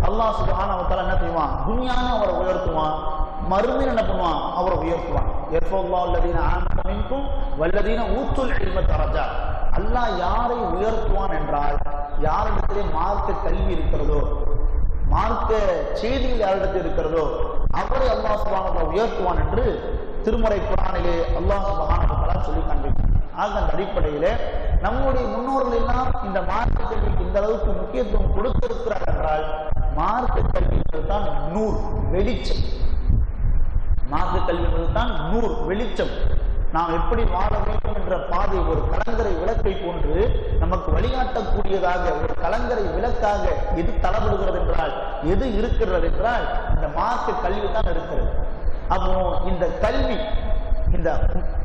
அல்லாஹ் சுப்ஹானஹு வ தஆலா என்ன செய்வான், துன்யாவை அவரை உயர்த்துவான், மறுமையில் என்ன பண்ணுவான், அவரை உயர்த்துவான். யர்ஃபுல்லாஹு அல்லதீன ஆமனு மின்கும் வல்லதீன ஊத்துல் இல்ம தரஜாத். அல்லாஹ் யாரை உயர்த்துவான் என்றால், யாரிடத்திலே மார்க்க கல்வி இருக்கிறதோ, மார்க்க செய்தியில் யாரிடத்தில் இருக்கிறதோ அவரை அல்லாஹ் சுப்ஹானஹு வ தஆலா உயர்த்துவான் என்று திருமறை குர்ஆனிலே அல்லாஹ் சுப்ஹானஹு வ தஆலா சொல்லி காண்பிக்கிறார். ஆக அந்த அடிப்படையிலே நம்முடைய முன்னோர்கள் எல்லாம் இந்த மார்க்க கல்விக்கு இந்த அளவுக்கு முக்கியத்துவம் கொடுத்திருக்கிறார் என்றால், மார்க்க கல்வி தான் நூர், வெளிச்சம். மார்க்க கல்வி தான் நூர், வெளிச்சம். நாம் எப்படி வாழ வேண்டும் என்ற பாதை ஒரு கலங்கரை விளக்கை போன்று நமக்கு வழிகாட்டக்கூடியதாக, ஒரு கலங்கரை விளக்காக எது தளபடுகிறது என்றால், எது இருக்கிறது என்றால் இந்த மார்க்க கல்வி தான் இருக்கிறது. அப்போ இந்த கல்வி, இந்த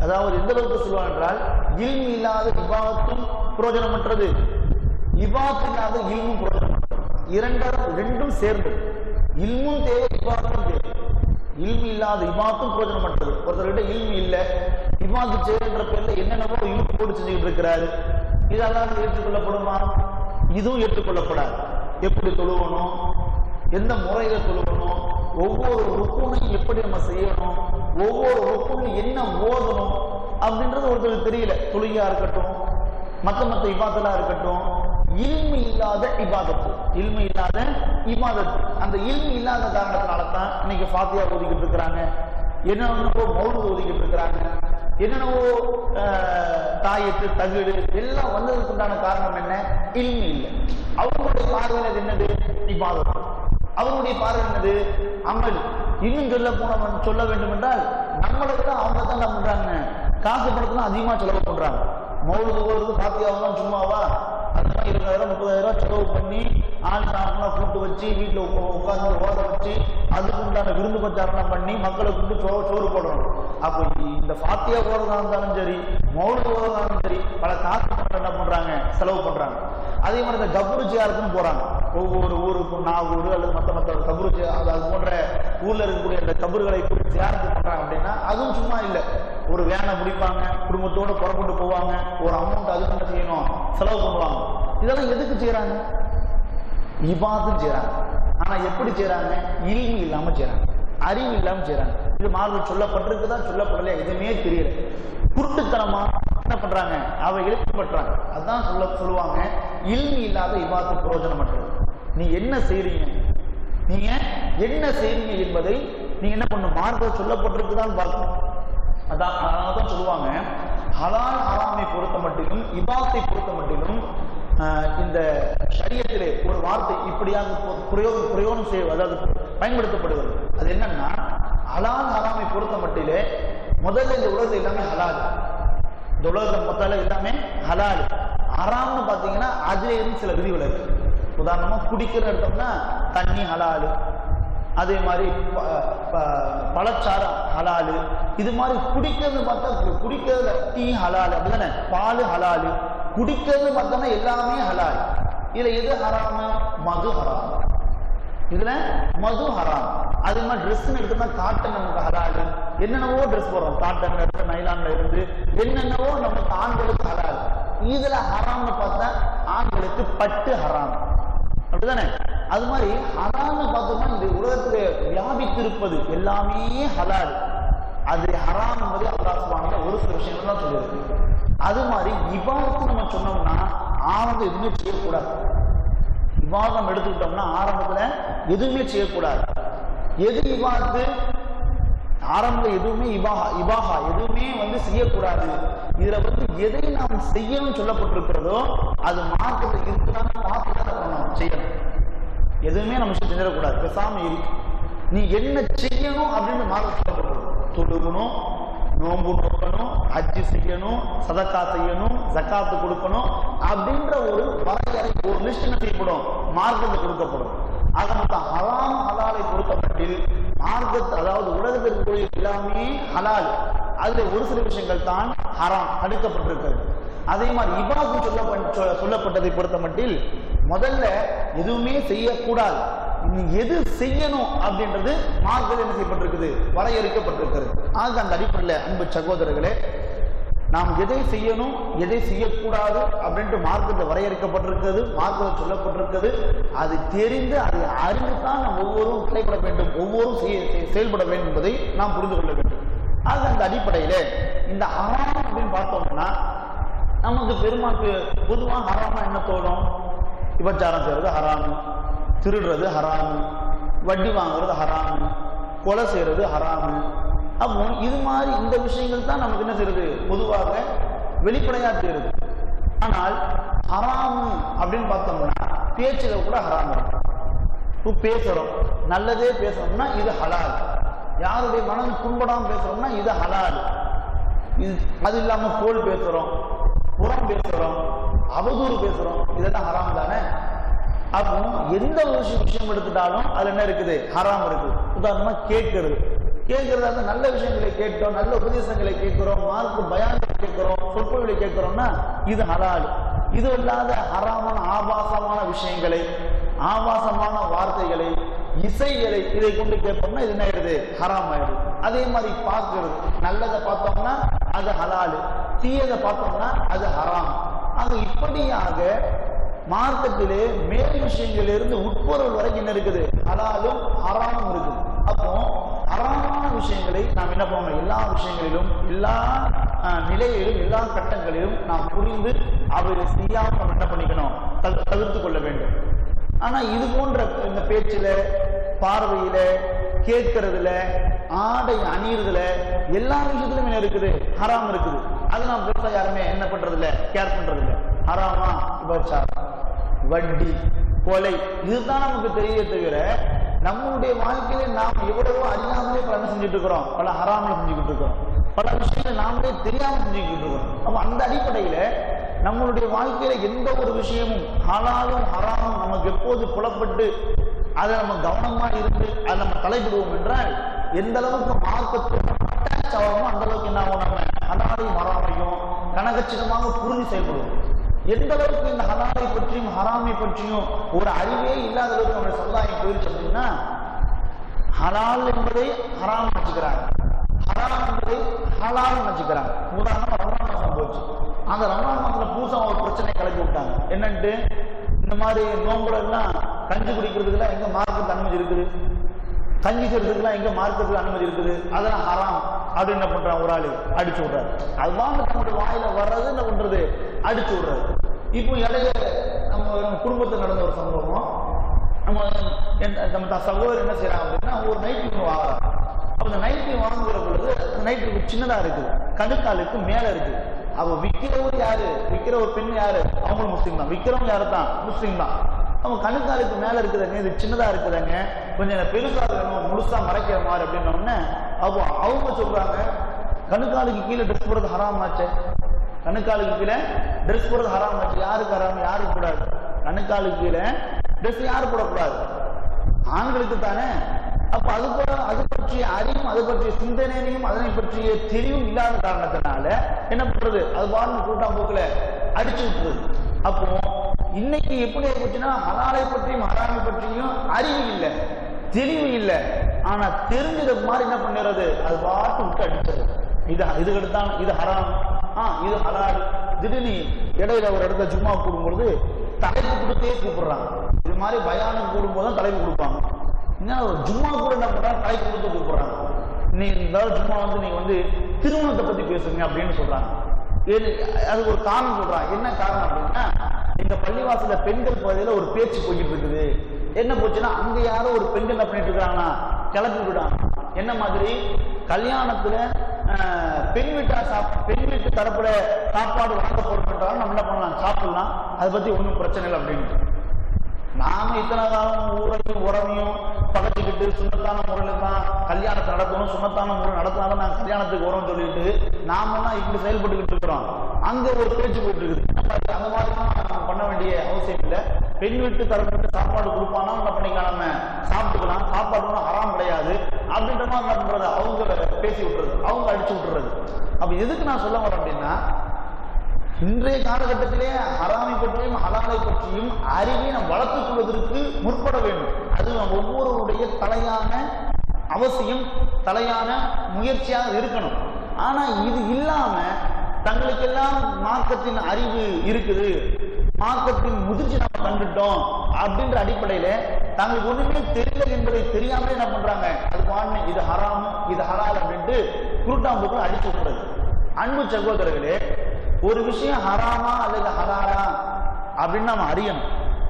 அதாவது எந்த அளவுக்கு சொல்லுவாங்க என்றால், இல்மு இல்லாத இபாதத்தும் பிரயோஜனமற்றது, இபாதத் இல்லாத இல்மும் பிரயோஜனமற்றது. ரெண்டும் சேர்ந்து, இல்மும் தேவை, இபாதத்தும் தேவை. இல்மு இல்லாத இபாதத்தும் பிரயோஜனமற்றது. ஒருத்தர்கிட்ட இல்மு இல்லை, இபாதத் செய்யன்ற பேர்ல என்னென்னவோ இழுப்பு போட்டு செஞ்சுக்கிட்டு இருக்கிறாரு, இதெல்லாம் ஏற்றுக்கொள்ளப்படுமா? இதுவும் ஏற்றுக்கொள்ளப்படாது. எப்படி தொழுவணும், எந்த முறையில தொழுவணும், ஒவ்வொரு ருக்குனையும் எப்படி நம்ம செய்யணும், ஒவ்வொரு ருக்குனையும் என்ன ஓதணும் அப்படின்றது ஒருத்தருக்கு தெரியல. தொழுகையா இருக்கட்டும், மத்த இபாதத்தா இருக்கட்டும், இல்மு இல்லாத இபாதத்து, இல்மு இல்லாத இபாதத்து. அந்த இல்மு இல்லாத காரணத்தினால தான் இன்னைக்கு ஃபாத்தியா ஓதிக்கிட்டு இருக்கிறாங்க, என்னென்னவோ மௌலூத் ஓதிக்கிட்டு இருக்கிறாங்க, என்னென்னவோ தாயத்து தகுடு எல்லாம் வந்ததுக்கு உண்டான காரணம் என்ன? இல்மு இல்லை. அவங்களுடைய பார்வையில் என்னது? இபாதத்து. அவங்களுடைய பார்வை என்னது? அமல். இன்னும் சொல்ல வேண்டும் என்றால், நம்மளுக்கு தான் அவங்க தான் என்ன பண்றாங்க, காசு பணத்தை அதிகமா செலவு பண்றாங்க. மௌலூத் ஓதுறது ஃபாத்தியாவெல்லாம் சும்மாவா? அதெல்லாம் 20,000 30,000 செலவு பண்ணி ஆள் சாப்பிடலாம் கூட்டு வச்சு வீட்டில் உட்காந்து ஓத வச்சு அதுக்கு உண்டான விருந்து பச்சாரெல்லாம் பண்ணி மக்களை கூப்பிட்டு சோறு போடுறோம். அப்போ இந்த ஃபாத்தியா ஓடுறதா இருந்தாலும் சரி, மௌலூத் ஓடுறதா இருந்தாலும் சரி, பல காசு பணத்தை என்ன பண்றாங்க, செலவு பண்றாங்க. அதே மாதிரி இந்த கபூர் ஜியாரத்துன்னு போறாங்க. ஒவ்வொரு ஊருக்கும் நாகூர் அல்லது மற்ற கபரு, அது போன்ற ஊர்ல இருக்கக்கூடிய அந்த கபறுகளை போய் தியானத்து பண்றாங்க அப்படின்னா அதுவும் சும்மா இல்லை. ஒரு வேனை பிடிப்பாங்க, குடும்பத்தோட புறப்பட்டு போவாங்க, ஒரு அமௌண்ட் அதுக்கு என்ன செய்யணும், செலவு பண்ணுவாங்க. இதெல்லாம் எதுக்கு செய்யறாங்க? இபாதத்தும் செய்யறாங்க. ஆனா எப்படி செய்யறாங்க? இல்மு இல்லாம செய்யறாங்க, அறிவு இல்லாம செய்யறாங்க. இது மார்க்கம் சொல்லப்பட்டிருக்குதா சொல்லப்படலையா எதுவுமே தெரியல. குருட்டுத்தனமா என்ன பண்றாங்க, அவைகளை பின்பற்றாங்க. அதான் சொல்லுவாங்க இல்மு இல்லாத இபாதத்து பிரயோஜனமற்றது. நீ என்ன செய்றீங்க, நீங்க என்ன செய்றீங்க என்பதை நீங்க என்ன பண்ணணும், மார்க்கம் சொல்லப்பட்டிருக்குதான் பார்க்கணும். அதான் சொல்லுவாங்க ஹலால் ஹராமை பொறுத்த மட்டிலும் இபாதத்தை பொறுத்த மட்டிலும் இந்த ஷரியத்திலே ஒரு வார்த்தை இப்படியாக பிரயோகம் செய்வது, அதாவது பயன்படுத்தப்படுவது. அது என்னன்னா, ஹலால் ஹராமை பொறுத்த மட்டிலே முதல்ல இந்த உலகத்தை எல்லாமே ஹலால், இந்த உலகத்தை மொத்தால எல்லாமே ஹலால். ஹராம்னு பாத்தீங்கன்னா அதுல இருந்து சில விதிகள் இருக்கு. உதாரணமா குடிக்கிற எடுத்தோம்னா தண்ணி ஹலாலு, அதே மாதிரி பழச்சாரம் ஹலாலு. இது மாதிரி குடிக்கிறது பார்த்தா குடிக்கிறதுல டீ ஹலால், அப்படிதானே, பால் ஹலாலு. குடிக்கிறது பார்த்தோம்னா எல்லாமே ஹலால். இதுல எது ஹராம? மது ஹராம். இதுல மது ஹராம். அதே மாதிரி ட்ரெஸ் எடுத்தோம்னா காட்டன் நமக்கு ஹலால். என்னென்னவோ ட்ரெஸ் போடுறோம், காட்டன்ல இருந்து நைலான்ல இருந்து என்னென்னவோ நமக்கு ஆண்களுக்கு ஹலால். இதுல ஹராம்னு பார்த்தா ஆண்களுக்கு பட்டு ஹராம், அப்படிதானே. அது மாதிரி ஹராம்னு பார்த்தோம்னா இந்த உலகத்துல வியாபித்திருப்பது எல்லாமே ஹலால். அது ஹராம் என்பது அல்லாஹ் சுப்ஹானஹு ஒரு சில விஷயங்கள் தான் சொல்லியிருக்கு. அது மாதிரி இபாதத்து நம்ம சொன்னோம்னா ஆரம்பம் எதுவுமே செய்யக்கூடாது. இபாதம் எடுத்துக்கிட்டோம்னா ஆரம்பத்துல எதுவுமே செய்யக்கூடாது. எது இபாதத்து? ஆரம்பத்துல எதுவுமே இபாஹா எதுவுமே செய்யக்கூடாது. இதுல எதை நாம் செய்யணும் சொல்லப்பட்டிருக்கிறதோ அது மார்க்கத்தில் இருக்குதான்னு பார்த்துதான் செய்யணும். எதுவுமே நம்ம செஞ்சிடக்கூடாது, பேசாம இருக்கு. நீ என்ன செய்யணும் அப்படின்னு மார்க்கம் சொல்லப்பட்டிருக்கு. தொழுகணும், நோன்பு நோக்கணும், ஹஜ்ஜு செய்யணும், சதக்கா செய்யணும், ஜக்காத்து கொடுக்கணும் அப்படின்ற ஒரு வரையறை, ஒரு லிஸ்ட் செய்யப்படும், மார்க்கத்தில் கொடுக்கப்படும். ஆக மொத்தம் ஹராம் ஹலாலை பொறுத்தமட்டில் மார்க்கத்து, அதாவது உலகத்திற்கு எல்லாமே ஹலால். அதுல ஒரு சில விஷயங்கள் தான் ஹராம், தடுக்கப்பட்டிருக்கிறது. அதே மாதிரி இபாதத்து சொல்லப்பட்டதை பொறுத்த மட்டில் முதல்ல எதுவுமே செய்யக்கூடாது. நீ எது செய்யணும் அப்படின்றது மார்க்கத்தில் என்ன செய்யப்பட்டிருக்குது, வரையறுக்கப்பட்டிருக்கிறது. ஆக அந்த அடிப்படையில் அன்பு சகோதரர்களே, நாம் எதை செய்யணும் எதை செய்யக்கூடாது அப்படின்ட்டு மார்க்கத்தில் வரையறுக்கப்பட்டிருக்கிறது, மார்க்கத்தில் சொல்லப்பட்டிருக்கிறது. அது தெரிந்து அதை அறிந்துதான் நாம் ஒவ்வொருவரும் செயல்பட வேண்டும், ஒவ்வொரு செயல்பட வேண்டும் என்பதை நாம் புரிந்து கொள்ள வேண்டும். ஆக அந்த அடிப்படையில இந்த ஹராம் அப்படின்னு பார்த்தோம்னா நமக்கு பெருமாக்கு பொதுவாக ஹராமா என்ன தோணும்? விபச்சாரம் செய்யறது ஹராமு, திருடுறது ஹராமு, வட்டி வாங்குறது ஹராமு, கொலை செய்யறது ஹராமு. அப்போ இது மாதிரி இந்த விஷயங்கள் தான் நமக்கு என்ன செய்யறது, பொதுவாக வெளிப்படையா தெரியுது. ஆனால் ஹராமு அப்படின்னு பார்த்தோம்னா பேச்சுல கூட ஹராம் இருக்கு. பேசுறோம், நல்லதே பேசுறோம்னா இது ஹலால். யாருடைய மனம் புண்படாம பேசுறோம்னா இது ஹலால். இது அது இல்லாம கோல் பேசுறோம், புறம் பேசுறோம், அவதூறு பேசுறோம், இதெல்லாம் ஹராம் தானே. அப்போ எந்த ஒரு விஷயம் எடுத்துட்டாலும் அதுல என்ன இருக்குது, ஹராம் இருக்கு. உதாரணமா கேட்கறது, கேட்கறதா நல்ல விஷயங்களை கேட்கிறோம், நல்ல உபதேசங்களை கேட்கிறோம், மார்க்கு பயான்களை கேட்கிறோம், சொற்பொழிகளை கேட்கிறோம்னா இது ஹலால். இது இல்லாத ஹராமான ஆபாசமான விஷயங்களை, ஆபாசமான வார்த்தைகளை, இசைகளை இதை கொண்டு கேட்போம்னா இது என்ன ஆயிடுது, ஹராம் ஆயிடுது. அதே மாதிரி பார்க்கிறது, நல்லதை பார்த்தோம்னா அது ஹலாலு, தீயதை பார்த்தோம்னா அது ஹராம். ஆக இப்படியாக மார்க்கத்திலே மேல் விஷயங்களிலிருந்து உட்பொருள் வரைக்கும் என்ன இருக்குது, ஹலாலும் ஹராமும் இருக்குது. அப்போ ஹராமான விஷயங்களை நாம் என்ன பண்ணணும், எல்லா விஷயங்களிலும் எல்லா நிலையிலும் எல்லா கட்டங்களிலும் நாம் புரிந்து அவரை செய்யாமல் நம்ம என்ன பண்ணிக்கணும், தவிர்த்து கொள்ள வேண்டும். ஆனா இது போன்ற இந்த பேச்சுல, பார்வையில, கேட்கறதுல, ஆடை அணியறதுல எல்லா விஷயத்திலும் என்ன இருக்குது, ஹராம் இருக்குது. அது நாம் பெருசா யாருமே என்ன பண்றது இல்ல, கேர் பண்றது இல்ல. ஹராமா, விபச்சாரம், வட்டி, கொலை, இதுதான் நமக்கு தெரிய தவிர நம்மளுடைய வாழ்க்கையில நாம் எவ்வளவோ அறியாமலே பல என்ன செஞ்சுட்டு இருக்கிறோம், பல ஹராமை செஞ்சுக்கிட்டு இருக்கிறோம், பல விஷயங்களை நாமளே தெரியாம செஞ்சுக்கிட்டு இருக்கிறோம். அப்ப அந்த அடிப்படையில நம்மளுடைய வாழ்க்கையில எந்த ஒரு விஷயமும் ஹலாலும் ஹராமும் நமக்கு எப்போது புலப்பட்டு அதை நம்ம கவனமா இருந்து அதை நம்ம தலையிடுவோம் என்றால் எந்த அளவுக்கு மார்க்கத்தோட அட்டாச் ஆகிறோமோ அந்த அளவுக்கு என்ன ஆகும், நம்ம ஹலாலையும் ஹராமையும் கனகச்சிதமாக புரிஞ்சு செயல்படுவோம். எந்த அளவுக்கு இந்த ஹலாலை பற்றியும் ஹராமை பற்றியும் ஒரு அறிவே இல்லாத அளவுக்கு நம்முடைய சமுதாயம் போயிருச்சு அப்படின்னா, ஹலால் என்பதை ஹராம் வச்சுக்கிறாங்க, ஹராம் என்பதை ஹலால் வச்சுக்கிறாங்க. உதாரணம் ரமலான் மாசம் போச்சு, அந்த ரமலான் மாசத்துல பூசா ஒரு பிரச்சனை கிளப்பி விட்டாங்க. என்னன்ட்டு இந்த மாதிரி நோம்புல எல்லாம் கஞ்சி குடிக்கிறதுக்குலாம் எங்க மார்க்கெட் அனுமதி இருக்குது, கஞ்சி செய்யறதுக்குலாம் எங்க மார்க்கெட்டுல அனுமதி இருக்குது, அதெல்லாம் ஹராம் அப்படின்னு என்ன பண்றான், ஒரு ஆளு அடிச்சு விடுறாரு. அதுதான் நம்மளுடைய வாயில வர்றது என்ன பண்றது, அடிச்சு விடுறாரு. இப்போ இடையில நம்ம குடும்பத்தில் நடந்த ஒரு சம்பவம், நம்ம சகோதரர் என்ன செய்யறாங்க அப்படின்னா, ஒரு நைட்டி ஒன்று வாங்குறாங்க. அப்ப அந்த நைட்டி வாங்குகிற பொழுது நைட்டு சின்னதா இருக்குது, கணுக்காலுக்கு மேல இருக்கு. அவ விற்கிறவர் யாரு, விற்கிற ஒரு பெண் யாரு, அவங்களும் முஸ்லீம் தான், விற்கிறவங்க யாரு தான், முஸ்லீம் தான். அவங்க கணுக்காலுக்கு மேல இருக்குதுங்க, இது சின்னதா இருக்குதுங்க, கொஞ்சம் பெருசா வேணும், முழுசா மறைக்கிற மாதிரி அப்படின்னோடனே அப்போ அவங்க சொல்றாங்க, கணுக்காலுக்கு கீழே ட்ரெஸ் போடுறது ஹராம் ஆச்சு, கணுக்காலுக்கு கீழே ட்ரெஸ் போடுறது ஹராம் ஆச்சு. யாருக்கு ஹராம், யாருக்கு கூடாது? கணுக்காலுக்கு கீழே ட்ரெஸ் யாரு போடக்கூடாது, ஆண்களுக்கு தானே. அப்ப அது பற்றிய அறிவும் அது பற்றிய சிந்தனையும் அதனை பற்றிய தெளிவும் இல்லாத காரணத்தினால என்ன பண்றது, அது பாருங்க கூட்டாம்போக்குல அடிச்சு விட்டுறது. அப்போ இன்னைக்கு எப்படி ஆயிடுச்சுன்னா, ஹலாலை பற்றியும் ஹராமை பற்றியும் அறிவு இல்லை, தெளிவு இல்லை. ஆனா தெரிஞ்சது மாதிரி என்ன பண்ணிடுறது, அது பாட்டு விட்டு அடிச்சது. இதுக்கு தான் இது ஹராம், இது ஹலால். திடீர்னு இடையில ஒரு இடத்துல ஜும்மா கூடும்பொழுது தலைப்பு கொடுத்தே கூப்பிடுறாங்க. இது மாதிரி பயானம் கூடும்போது தான் தலைப்பு கொடுப்பாங்க. ஜும்மா கூட என்ன பண்றாங்க, தலைப்பு கொடுத்து கூப்பிடுறாங்க. நீ இந்த ஜும்மா நீங்க திருமணத்தை பத்தி பேசுங்க அப்படின்னு சொல்றாங்க. அது ஒரு காரணம் சொல்றாங்க. என்ன காரணம் அப்படின்னா, எங்க பள்ளிவாசல பெண்கள் பகுதியில ஒரு பேச்சு போய்கிட்டு இருக்குது. என்ன போச்சுன்னா, அங்க யாரோ ஒரு பெண்கள் என்ன பண்ணிட்டு இருக்காங்கன்னா கிளப்பி விடுறாங்க. என்ன மாதிரி, கல்யாணத்துல பெண் வீட்டு தரப்புல சாப்பாடு வழங்கப்படும், நம்ம என்ன பண்ணலாம், சாப்பிடலாம், அதை பத்தி ஒன்றும் பிரச்சனை இல்லை அப்படின்னு. நாம இத்தனை காலம் ஊரையும் உறவையும் பகச்சுக்கிட்டு சுண்ணத்தான முறையில் தான் கல்யாணத்தை நடத்தணும், சுண்ணத்தான முறை நடத்தினாலும் நாங்கள் கல்யாணத்துக்கு வரோம்னு சொல்லிட்டு நாமெல்லாம் இப்படி செயல்பட்டுக்கிட்டு இருக்கிறோம். அங்க ஒரு பேச்சு போயிட்டு இருக்குது. அந்த மாதிரிலாம் நம்ம பண்ண வேண்டிய அவசியம் இல்லை. பெண் வீட்டு தரப்பு சாப்பாடு கொடுப்பானா என்ன பண்ணிக்கலாம், நம்ம சாப்பிட்டுக்கலாம், சாப்பாடுலாம் ஹராம் கிடையாது அப்படின்ற மாதிரி என்ன பண்றது, அவங்க பேசி விட்டுறது, அவங்க அடிச்சு விட்டுறது. அப்ப எதுக்கு நான் சொல்ல வரேன் அப்படின்னா, இன்றைய காலகட்டத்திலே ஹராமை பற்றியும் ஹலாலை பற்றியும் அறிவை நாம் வளர்த்துக் கொள்வதற்கு முற்பட வேண்டும். அது நம் ஒவ்வொருவருடைய தலையான அவசியம், தலையான முயற்சியாக இருக்கணும். ஆனா இது இல்லாம தங்களுக்கெல்லாம் மார்க்கத்தின் அறிவு இருக்குது, மார்க்கத்தின் முதிர்ச்சி நம்ம கண்டுட்டோம் அப்படின்ற அடிப்படையில தங்களுக்கு ஒண்ணுமே தெரியல என்பதை தெரியாமலே என்ன பண்றாங்க, அது பாருங்க இது ஹராம் இது ஹலால் அப்படின்ட்டு குருட்டாம்பூக்கள் அடிச்சு விடுறது. அன்பு சகோதரர்களே, ஒரு விஷயம் ஹராமா அல்லது ஹலாலா அப்படின்னு நம்ம அறியணும்.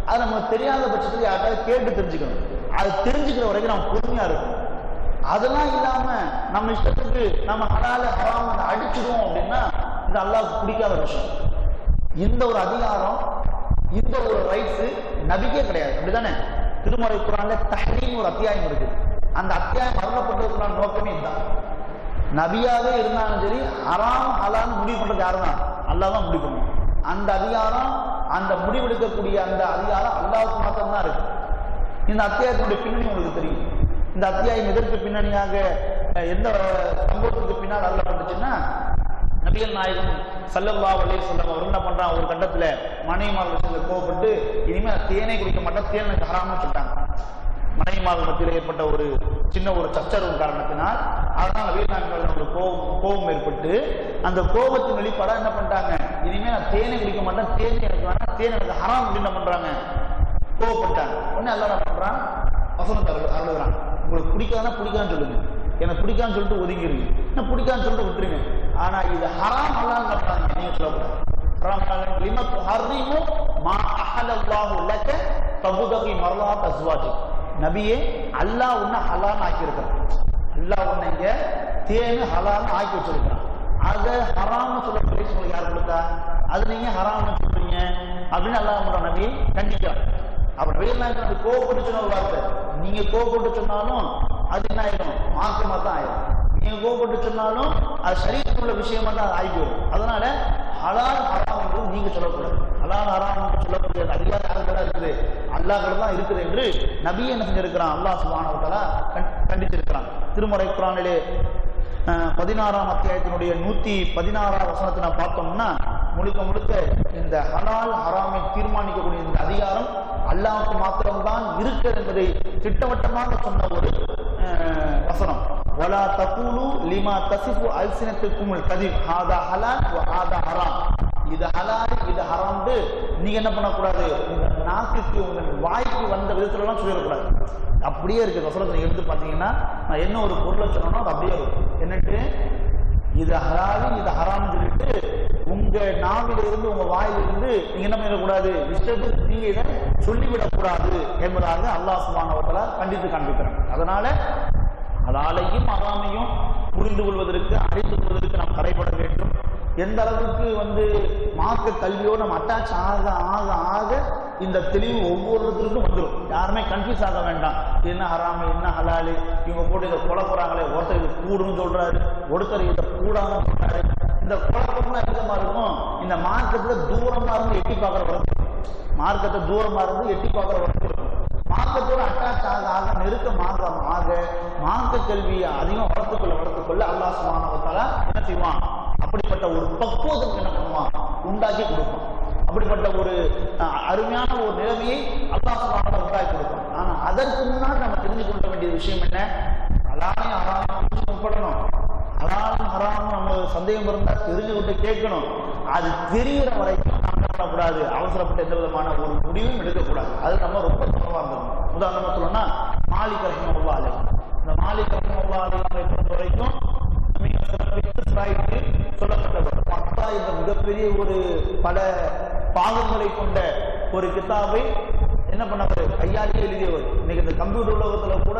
அது நமக்கு தெரியாத பட்சத்தில் யார்ட்டாவது கேட்டு தெரிஞ்சுக்கணும். அது தெரிஞ்சுக்கிற வரைக்கும் நம்ம பொறுமையா இருக்கும். அதெல்லாம் இல்லாம நம்ம இஷ்டத்துக்கு நம்ம ஹலால ஹராம அடிச்சிடுவோம் அப்படின்னா இது அல்லாஹ்வுக்கு பிடிக்காத விஷயம். இந்த ஒரு அதிகாரம், இந்த ஒரு ரைட்ஸ் நபிக்கே கிடையாது, அப்படிதானே? திருமறை குர்ஆன்ல தஹ்ரீம் ஒரு அத்தியாயம் இருக்கு. அந்த அத்தியாயம் அருளப்பட்டதுக்கான நோக்கமே இதுதான். நபியாவே இருந்தாலும் சரி, ஹராம் ஹலால் முடிவு பண்றது யாருதான், அல்லாஹ் தான் முடிவு பண்ணும். அந்த அதிகாரம், அந்த முடிவெடுக்கக்கூடிய அந்த அதிகாரம் அல்லாஹ்வுக்கு மாத்திரம் தான் இருக்கு. இந்த அத்தியாயத்தினுடைய பின்னணி உங்களுக்கு தெரியும். இந்த அத்தியாயம் எதற்கு பின்னணியாக, எந்த சம்பவத்துக்கு பின்னால் அருளப்பட்டுச்சுன்னா, நபிகள் நாயகம் ஸல்லல்லாஹு அலைஹி வஸல்லம் அவர் என்ன பண்றாங்க, ஒரு கட்டத்துல மனைவிமார் விஷயத்துல கோவப்பட்டு இனிமேல் தேனே குடிக்க மாட்டேன், தேன் எனக்கு ஹராம்னு சொல்லிட்டாங்க. மனைவிமார் மத்தியில் ஏற்பட்ட ஒரு சின்ன ஒரு சச்சரவு காரணத்தினால், அதனால நபிகள் நாயகம் கோபம் ஏற்பட்டு அந்த கோபத்தின் வெளிப்பாடா என்ன பண்றாங்க, இனிமே நான் தேனை குடிக்க மாட்டேன், தேன் எனக்கு வேணாம், தேன் எனக்கு ஹராம் அப்படின்னு என்ன பண்றாங்க, கோவப்பட்டாங்க. உடனே அல்லாஹ் என்ன பண்றான், வசனத்தை அருளுகிறான், உங்களுக்கு பிடிக்காதுன்னா பிடிக்கான்னு சொல்லுங்க, எனக்கு பிடிக்கான்னு சொல்லிட்டு ஒதுங்கிருங்க, என்ன பிடிக்கான்னு சொல்லிட்டு விட்டுருங்க. ஆனா இது ஹராம் ஹலால் பண்றாங்க, நீங்க சொல்லக்கூடாது. ஹராம் லிமா துஹர்ரிமு மா அஹல்லல்லாஹு லக தபுதகி மர்லாத் அஸ்வாஜி. நபியே, அல்லாஹ் உன்னை ஹலால் ஆக்கி இருக்கிறான், அல்லாஹ் உன்னை இங்க தேனு ஹலால்னு ஆக்கி வச்சிருக்கிறான். அத ஹராம்னு சொல்ல பிரைஸ் உங்களுக்கு யார் கொடுத்தா, அது நீங்க ஹராம்னு சொல்றீங்க அப்படின்னு அல்லாஹ் பண்ற நபி கண்டிக்கிறான். அப்ப நபிகள் கோவப்பட்டு சொன்ன ஒரு வார்த்தை, நீங்க கோவப்பட்டு சொன்னாலும் அது என்ன ஆயிடும், மார்க்கமா தான் ஆயிடும். நீங்க கோவப்பட்டு சொன்னாலும் அது சரீரத்துள்ள விஷயமா தான் ஆகி வரும். அதனால ஹலால் ஹராம் என்று நீங்க சொல்லக்கூடாது. ஹலால் ஹராம் என்று சொல்லக்கூடிய அதிகாரம் யாருக்கெல்லாம் இருக்குது, அல்லாஹ்கள் தான் இருக்குது என்று நபியை என்ன செஞ்சிருக்கிறான், அல்லாஹ் சுப்ஹானஹு வ தஆலா கண்டித்திருக்கிறான். திருமறை குர்ஆனிலே 16ஆம் அத்தியாயத்தினுடைய 116ஆம் வசனத்தை நான் பார்த்தோம்னா, முழுக்க முழுக்க இந்த ஹலால் ஹராமை தீர்மானிக்கக்கூடிய இந்த அதிகாரம் அல்லாஹ்வுக்கு மாத்திரம்தான் இருக்கு என்பதை திட்டவட்டமாக சொன்ன ஒரு வசனம். வலா தகூலு லிமா தசிஃபு அல்சினத்துக்குமுல் கதிப் ஹாதா ஹலால் வ ஹாதா ஹராம். இது ஹலால் இது ஹராம்னு நீங்க என்ன பண்ணக்கூடாது, உங்க நாக்குக்கு உங்க வாய்க்கு வந்த விதத்துல எல்லாம் சொல்லிடக்கூடாது. அப்படியே இருக்கு வசனத்தை எடுத்து பார்த்தீங்கன்னா, நான் என்ன ஒரு பொருளை சொன்னோம்னா அது அப்படியே இருக்கும். என்னட்டு இது ஹலால் இது ஹராம்னு சொல்லிட்டு உங்க நாவில இருந்து உங்க வாயிலிருந்து நீங்க என்ன பண்ணக்கூடாது, இஷ்டத்துக்கு நீங்க இதை சொல்லிவிடக்கூடாது என்பதாக அல்லாஹ் சுப்ஹானஹு வ தஆலா கண்டித்து காண்பிக்கிறாங்க. அதனால ஹலாலையும் ஹராமையும் புரிந்து கொள்வதற்கு அறிந்து கொள்வதற்கு நாம் தடைபட வேண்டும். எந்த அளவுக்கு மார்க்க கல்வியோடு நம்ம அட்டாச் ஆக ஆக ஆக இந்த தெளிவு ஒவ்வொருத்தருக்கும் வந்துடும். யாருமே கன்ஃபியூஸ் ஆக வேண்டாம். என்ன ஹராமு என்ன ஹலாலு, இவங்க போட்டு இதை கொலை போறாங்களே, ஒருத்தர் இது கூடுன்னு சொல்றாரு, ஒருத்தர் இதை கூடாதுன்னு சொல்றாரு. இந்த குழப்பம்லாம் எங்கமா இருக்கும், இந்த மார்க்கத்துல தூரமா இருந்து எட்டி பார்க்குற வரைக்கும், மார்க்கத்தை தூரமா இருந்து எட்டி பார்க்குற வரைக்கும் இருக்கும். மார்க்கத்தோட அட்டாச் ஆக ஆக நெருக்கமாக ஆக மார்க்க கல்வியை அதிகம் வளர்த்துக்கொள்ள அல்லாஹ் சுப்ஹானஹு வ தஆலா என்ன செய்வான், அப்படிப்பட்ட ஒரு பக்குவத்துக்கு என்ன பண்ணுவான், உண்டாக்கி கொடுப்பான். அப்படிப்பட்ட ஒரு அருமையான ஒரு நிலைமையை அல்லாஹ் சுப்ஹானஹு வ தஆலா உண்டாக்கி கொடுப்பான். ஆனா அதற்கு முன்னால் நம்ம தெரிஞ்சு கொள்ள வேண்டிய விஷயம் என்ன, ஹலாலையும் ஹராமையும் முற்படணும். ஹலாலும் ஹராமும் நம்ம சந்தேகம் இருந்தால் தெரிஞ்சுக்கிட்டு கேட்கணும். அது தெரிகிற வரைக்கும் நம்ம பண்ணக்கூடாது, அவசரப்பட்ட எந்த விதமான ஒரு முடிவும் எடுக்கக்கூடாது. அது நம்ம ரொம்ப கவனமாக இருக்கணும். உதாரணமாக சொல்லணும்னா மாலிக் ரஹ்மத்துல்லாஹி அலைஹி, இந்த மாலிக் ரஹ்மத்துல்லாஹி அலைஹி பொறுத்த வரைக்கும் சொல்லப்பட்டவர் மக்கா என்ற மிகப்பெரிய ஒரு பல பாகங்களை கொண்ட ஒரு கிதாபை என்ன பண்ணவர், கையாலேயே எழுதியவர். இன்னைக்கு இந்த கம்ப்யூட்டர் உலகத்துல கூட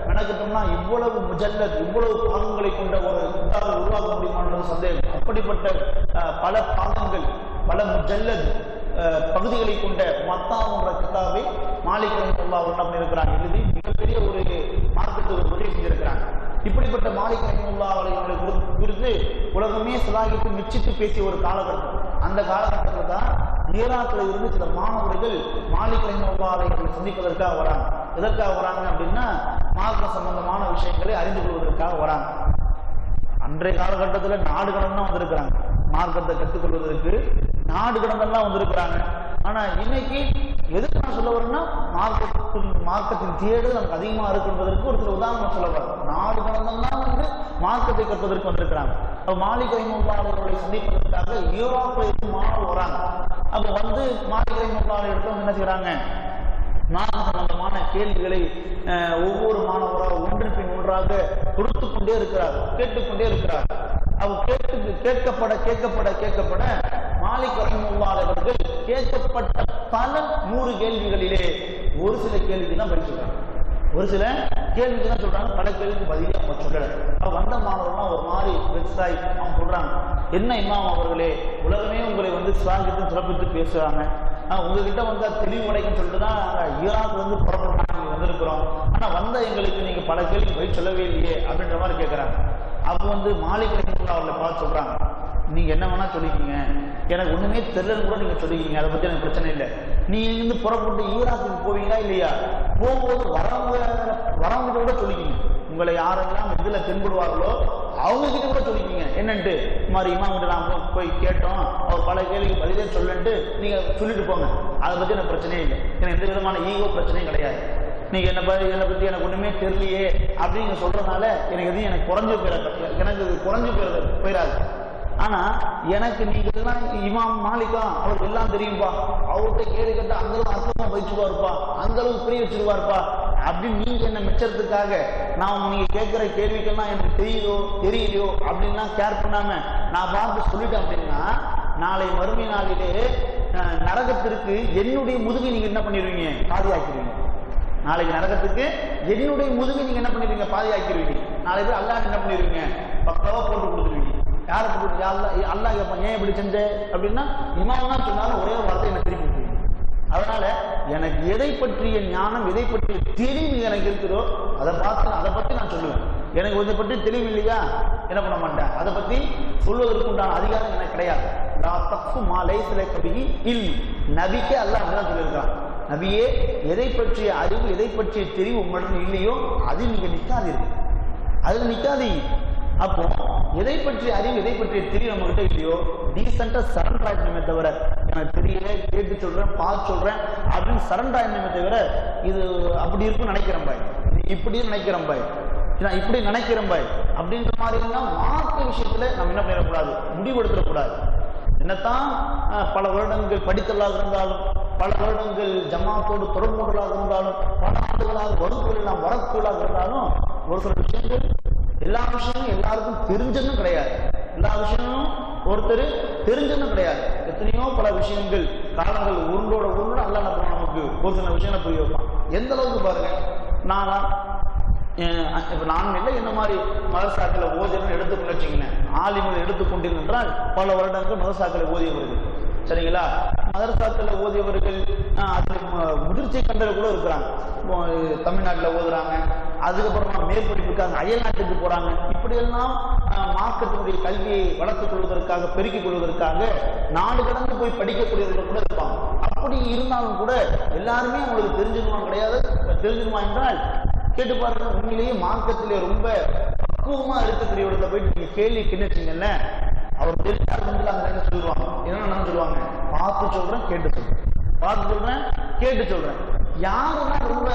நினைக்கிட்டோம்னா இவ்வளவு முஜல்லத் இவ்வளவு பாகங்களை கொண்ட ஒரு கிதாபை உருவாக்க முடியுமான்றது சந்தேகம். அப்படிப்பட்ட பல பாகங்கள் பல முஜல்லத் பகுதிகளை கொண்ட மத்தா என்ற கிதாபை மாலிக் ரஹ்மத்துல்லாஹி என்ன பண்ணியிருக்கிறாங்க, எழுதி மிகப்பெரிய ஒரு மார்க்கத்துக்கு உதவி செஞ்சிருக்கிறாங்க. இப்படிப்பட்ட மாலிக் ரஹ்மத்துல்லாஹி அலைஹி குறித்து உலகமே சிலாகித்து மிச்சித்து பேசிய ஒரு காலகட்டம். அந்த காலகட்டத்தில் தான் ஈராக்கில் இருந்து சில மாணவர்கள் மாலிக் ரஹ்மத்துல்லாஹி அலைஹி சந்திப்பதற்காக வராங்க. எதற்காக வராங்க அப்படின்னா, மார்க்க சம்பந்தமான விஷயங்களை அறிந்து கொள்வதற்காக வராங்க. அன்றைய காலகட்டத்தில் நாடு கடந்தான் வந்திருக்கிறாங்க, மார்க்கத்தை கற்றுக்கொள்வதற்கு நாடு கடந்தெல்லாம் வந்திருக்கிறாங்க. ஆனா இன்னைக்கு எதுக்கு நான் சொல்ல வரேன்னா, மார்க்கத்தின் தேடல் நமக்கு அதிகமா இருக்குன்றதற்கு ஒரு சில உதாரணம் சொல்ல வர. நாடு கடந்தெல்லாம் மார்க்கத்தை கற்பதற்கு வந்திருக்கிறாங்க. மாலிக் ரஹ்மத்துல்லாஹி அலைஹி சந்திப்பதற்காக யூரோப்ல இருந்து மாணவர்கள் வராங்க. அப்ப மாலிக் ரஹ்மத்துல்லாஹி அலைஹி இடத்துல என்ன செய்யறாங்க, மார்க்க சம்பந்தமான கேள்விகளை ஒவ்வொரு மாணவராக ஒன்றின் பின் ஒன்றாக கொடுத்து கொண்டே இருக்கிறார், கேட்டுக்கொண்டே இருக்கிறார். அவர் கேட்கப்பட கேட்கப்பட கேட்கப்பட மாலிக் ரஹ்மத்துல்லாஹி அவர்கள் கேட்கப்பட்ட பல 100 கேள்விகளிலே ஒரு சில கேள்விக்கு தான் படிச்சுக்கிறாங்க, ஒரு சில கேள்விக்கு தான் சொல்றாங்க, பல கேள்விக்கு பதிலே அவங்க சொல்லல. அவர் வந்த மாணவர்கள்லாம் ஒரு மாதிரி வெப்சாய் அவங்க சொல்றாங்க, என்ன இமாம் அவர்களே, உலகமே உங்களை சுவாகித்து சிறப்பித்து பேசுறாங்க, உங்ககிட்ட வந்தா தெளிவு கிடைக்குன்னு சொல்லிட்டு தான் நாங்கள் ஈராக்ல புறப்படுறாங்க வந்திருக்கிறோம். ஆனா எங்களுக்கு நீங்க பல கேள்வி போய் சொல்லவே இல்லையே அப்படின்ற மாதிரி கேட்கறாங்க. அப்போ மாலிக் ரஹ்மத்துல்லாஹி அவர்களை பார்த்து சொல்றாங்க, நீங்க என்ன வேணா சொல்லிக்கீங்க, எனக்கு ஒண்ணுமே தெரியலன்னு கூட நீங்க சொல்லிக்கீங்க, அதை பத்தி எனக்கு பிரச்சனை இல்லை. நீங்க புறப்பட்டு ஈராக்குக்கு போவீங்களா இல்லையா, போகும்போது வரவங்க கூட சொல்லிக்கீங்க, உங்களை யாரெல்லாம் இதுல தென்படுவார்களோ அவங்க கிட்ட கூட சொல்லிக்கீங்க. என்னன்ட்டு மாதிரி இமாம்கிட்ட நாம போய் கேட்டோம், அவர் பல கேள்விக்கு பதிலே சொல்லன்ட்டு நீங்க சொல்லிட்டு போங்க, அதை பத்தி எனக்கு பிரச்சனையே இல்லை, எனக்கு எந்த விதமான ஈகோ பிரச்சனையும் கிடையாது. நீங்க என்னை பத்தி எனக்கு ஒண்ணுமே தெரியலையே அப்படின்னு சொல்றதுனால எனக்கு எதையும் எனக்கு குறைஞ்சு போயிடாது. ஆனா எனக்கு நீங்க எல்லாம் இமாம் மாலிகா அவருக்கு எல்லாம் தெரியும்பா, அவர்கிட்ட கேள்வி கேட்டா அந்த அளவு அர்த்தமா வச்சுருவாருப்பா, அந்த அளவுக்கு புரிய வச்சிருவாருப்பா அப்படின்னு நீங்க என்ன மெச்சறதுக்காக நான் நீங்க கேட்கிற கேள்விக்கெல்லாம் எனக்கு தெரியலையோ அப்படின்லாம் கேர் பண்ணாம நான் பார்த்து சொல்லிட்டேன் அப்படின்னா, நாளை மறுமை நாளிலே நரகத்திற்கு என்னுடைய முதுகை நீங்க என்ன பண்ணிடுவீங்க, பாதியாக்கிடுவீங்க. நாளைக்கு நரகத்துக்கு என்னுடைய முதுகை நீங்க என்ன பண்ணிடுவீங்க, பாதியாக்கிடுவீங்க. நாளைக்கு அல்லாஹ் என்ன பண்ணிடுவீங்க, பக்காவா போட்டு கொடுத்துருவீங்க. யாரை போட்டு அல்லாஹ் ஏன் இப்படி செஞ்ச அப்படின்னா, இமாம்னா சொன்னாலும் ஒரே ஒரு வார்த்தை என்ன திருப்பி விட்டுருவீங்க. அதனால எனக்கு எதை பற்றிய ஞானம் எதை பற்றிய தெளிவு எனக்கு இருக்குதோ அதை பற்றி நான் சொல்லுவேன். எனக்கு இதை பற்றி தெளிவு இல்லையா என்ன பண்ண மாட்டேன், அதை பத்தி சொல்வதற்கு உண்டான அதிகாரம் எனக்கு கிடையாது. நபிக்கே அல்லாஹ் அப்படிதான் சொல்லியிருக்கான், நபியே எதை பற்றிய அறிவு எதை பற்றிய தெரிவு உங்களிடம் இல்லையோ அதில் நீங்க நிற்காதீர்கள், அதில் நிற்காதீங்க. அப்போ எதை பற்றி அறிவு, எதை பற்றிய தெரியும் நம்ம கிட்ட இல்லையோ, டீசெண்டா சரண்டர் ஆயிடணுமே தவிர, எனக்கு தெரியல, கேட்டு சொல்றேன், பார்த்து சொல்றேன் அப்படின்னு சரண்டர் ஆயிடணுமே தவிர, இது அப்படி இருக்குன்னு நினைக்கிறேன் பாய், இப்படி நினைக்கிறேன் பாய், நான் இப்படி நினைக்கிறேன் பாய் அப்படின்ற மாதிரி எல்லாம் மார்க்க விஷயத்துல நம்ம என்ன பண்ணிடக்கூடாது, முடிவெடுத்துடக்கூடாது. என்னத்தான் பல வருடங்கள் படித்தலாக இருந்தாலும், பல வருடங்கள் ஜமாத்தோடு தொடர்புகளாக இருந்தாலும், பல ஆண்டுகளாக வகுப்புகள் எல்லாம் வரக்குகளாக இருந்தாலும், ஒரு சில விஷயங்கள் எல்லா விஷயமும் எல்லாருக்கும் தெரிஞ்சதும் கிடையாது. எல்லா விஷயமும் ஒருத்தர் தெரிஞ்சதும் கிடையாது. எத்தனையோ பல விஷயங்கள் காலங்கள் உருண்டோட உருண்டோட அல்லாஹ் நமக்கு ஒரு சில விஷயங்களை புரிய வைப்பான். எந்த அளவுக்கு பாருங்க, இப்ப நான் இல்லை என்ன மாதிரி மதரசாக்களை ஓதியவர்கள் எடுத்துக்கொண்டு வச்சுக்கினேன், ஆலிம்களை எடுத்துக்கொண்டீர்கள் என்றால் பல வருடங்கள் மதரசாக்களை ஓதியவர்கள், சரிங்களா? மதரசாக்களை ஓதியவர்கள் அதில் முதிர்ச்சி கண்டவர் கூட இருக்கிறாங்க. தமிழ்நாட்டில் ஓதுறாங்க, அதுக்கப்புறமா மேற்படிப்புக்காக அயல் நாட்டுக்கு போறாங்க. இப்படியெல்லாம் மார்க்கத்தினுடைய கல்வியை வளர்த்துக் கொள்வதற்காக, பெருக்கிக் கொள்வதற்காக நாடு கடந்து போய் படிக்கக்கூடியவர்கள் கூட இருப்பாங்க. அப்படி இருந்தாலும் கூட எல்லாருமே அவங்களுக்கு தெரிஞ்சிருமா கிடையாது. தெரிஞ்சிருமா என்றால் கேட்டு பாருங்க, உண்மையிலேயே மார்க்கத்திலே ரொம்ப பக்குவமா இருக்கக்கூடியவர்களை போயிட்டு நீங்க கேள்வி கிணச்சிங்கல்ல, அவர் தெரிஞ்சால் வந்து அந்த என்ன சொல்லுவாங்க, என்ன சொல்லுவாங்க, பார்த்து சொல்றேன் கேட்டு சொல்றேன், பார்த்து சொல்றேன் கேட்டு சொல்றேன். யாருன்னா ரொம்ப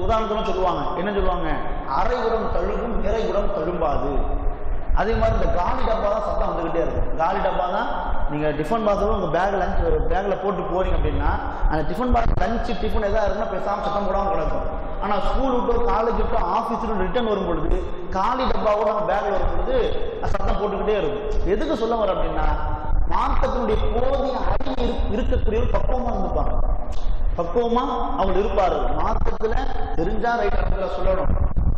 உதாரணத்துல சொல்லுவாங்க, என்ன சொல்லுவாங்க, அரை உரம் தழுவும் நிறை உரம் தழும்பாது. அதே மாதிரி இந்த காலி டப்பா தான் சத்தம் வந்துகிட்டே இருக்கும். காலி டப்பா தான் நீங்க டிஃபன் பாக்ஸோட உங்க பேக்ல போட்டு போறீங்க அப்படின்னா, அந்த டிஃபன் பாக்ஸ் லஞ்ச் டிஃபன் எதாவது இருக்குன்னா பேசாம சத்தம் போடாம கிடக்கும். ஆனா ஸ்கூல் விட்டோ காலேஜ் விட்டோ ஆஃபீஸ் ரிட்டர்ன் வரும் பொழுது காலி டப்பாவோட நம்ம பேக்ல வரும் பொழுது சத்தம் போட்டுக்கிட்டே இருக்கும். எதுக்கு சொல்ல வர அப்படின்னா, மார்க்கத்தினுடைய போதிய அறிவு இருக்கக்கூடிய ஒரு பக்குவமா இருந்துப்பாங்க. பக்குவமா அவங்க இருப்பாரு. மார்க்கத்துல தெரிஞ்சா ரைட்டா சொல்லணும்,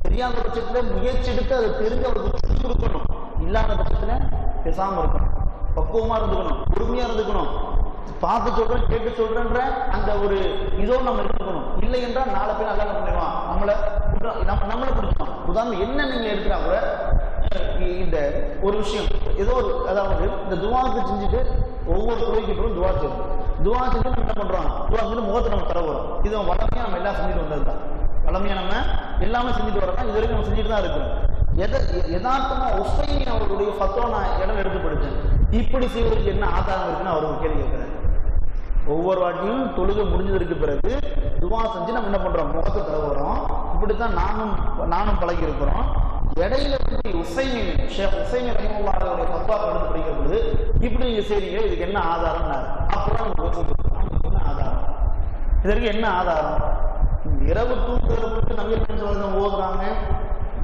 தெரியாத பட்சத்துல முயற்சி எடுத்து அதை தெரிஞ்சு அவருக்கு சொல்லி கொடுக்கணும். இல்லாத பட்சத்துல பேசாம இருக்கணும், பக்குவமா இருந்துக்கணும், பொறுமையா இருந்துக்கணும். பார்த்து சொல்றேன் கேட்டு சொல்றேன்ற அந்த ஒரு இதோ நம்ம இருக்கணும். இல்லை என்றால் நாளை போய் நல்லா என்ன பண்ணிடுவான், நம்மளை பிடிச்சிடும். உதாரணம் என்ன நீங்க எடுக்கிறா கூட இந்த ஒரு விஷயம் ஏதோ ஒரு, அதாவது இந்த துவாக்கு செஞ்சுட்டு ஒவ்வொரு துறைக்கு அப்புறம் துவா செய்யும். துவா செஞ்சு நம்ம என்ன பண்றோம், துவா செஞ்சு முகத்தை நம்ம தர வரும். இது வளமையா நம்ம எல்லாம் செஞ்சுட்டு வந்ததுதான், வளமையா நம்ம எல்லாமே செஞ்சுட்டு வரோம்னா இது வரைக்கும் நம்ம செஞ்சுட்டு தான் இருக்கோம். யதார்த்தமா உஸ்மைன் அவருடைய ஃபத்வா நான் இடம் எடுத்து படித்தேன். இப்படி செய்வதற்கு என்ன ஆதாரம் இருக்குன்னு அவர் ஒரு கேள்வி கேட்கிறார். ஒவ்வொரு வாட்டியும் தொழுகை முடிஞ்சதற்கு பிறகு துவா செஞ்சு நம்ம என்ன பண்றோம், முகத்தை தர வரோம். இப்படித்தான் நானும் பழகி இருக்கிறோம். இடையில உஸ்மைன் ரஹிமத்துல்லாஹி ஃபத்வா எடுத்து படிக்கிற பொழுது இப்படி நீங்க செய்றீங்க, இதுக்கு என்ன ஆதாரம்? அப்புறம் என்ன ஆதாரம், இதற்கு என்ன ஆதாரம்? இரவு தூங்குறதுக்கு நவீன ஓதுறாங்க,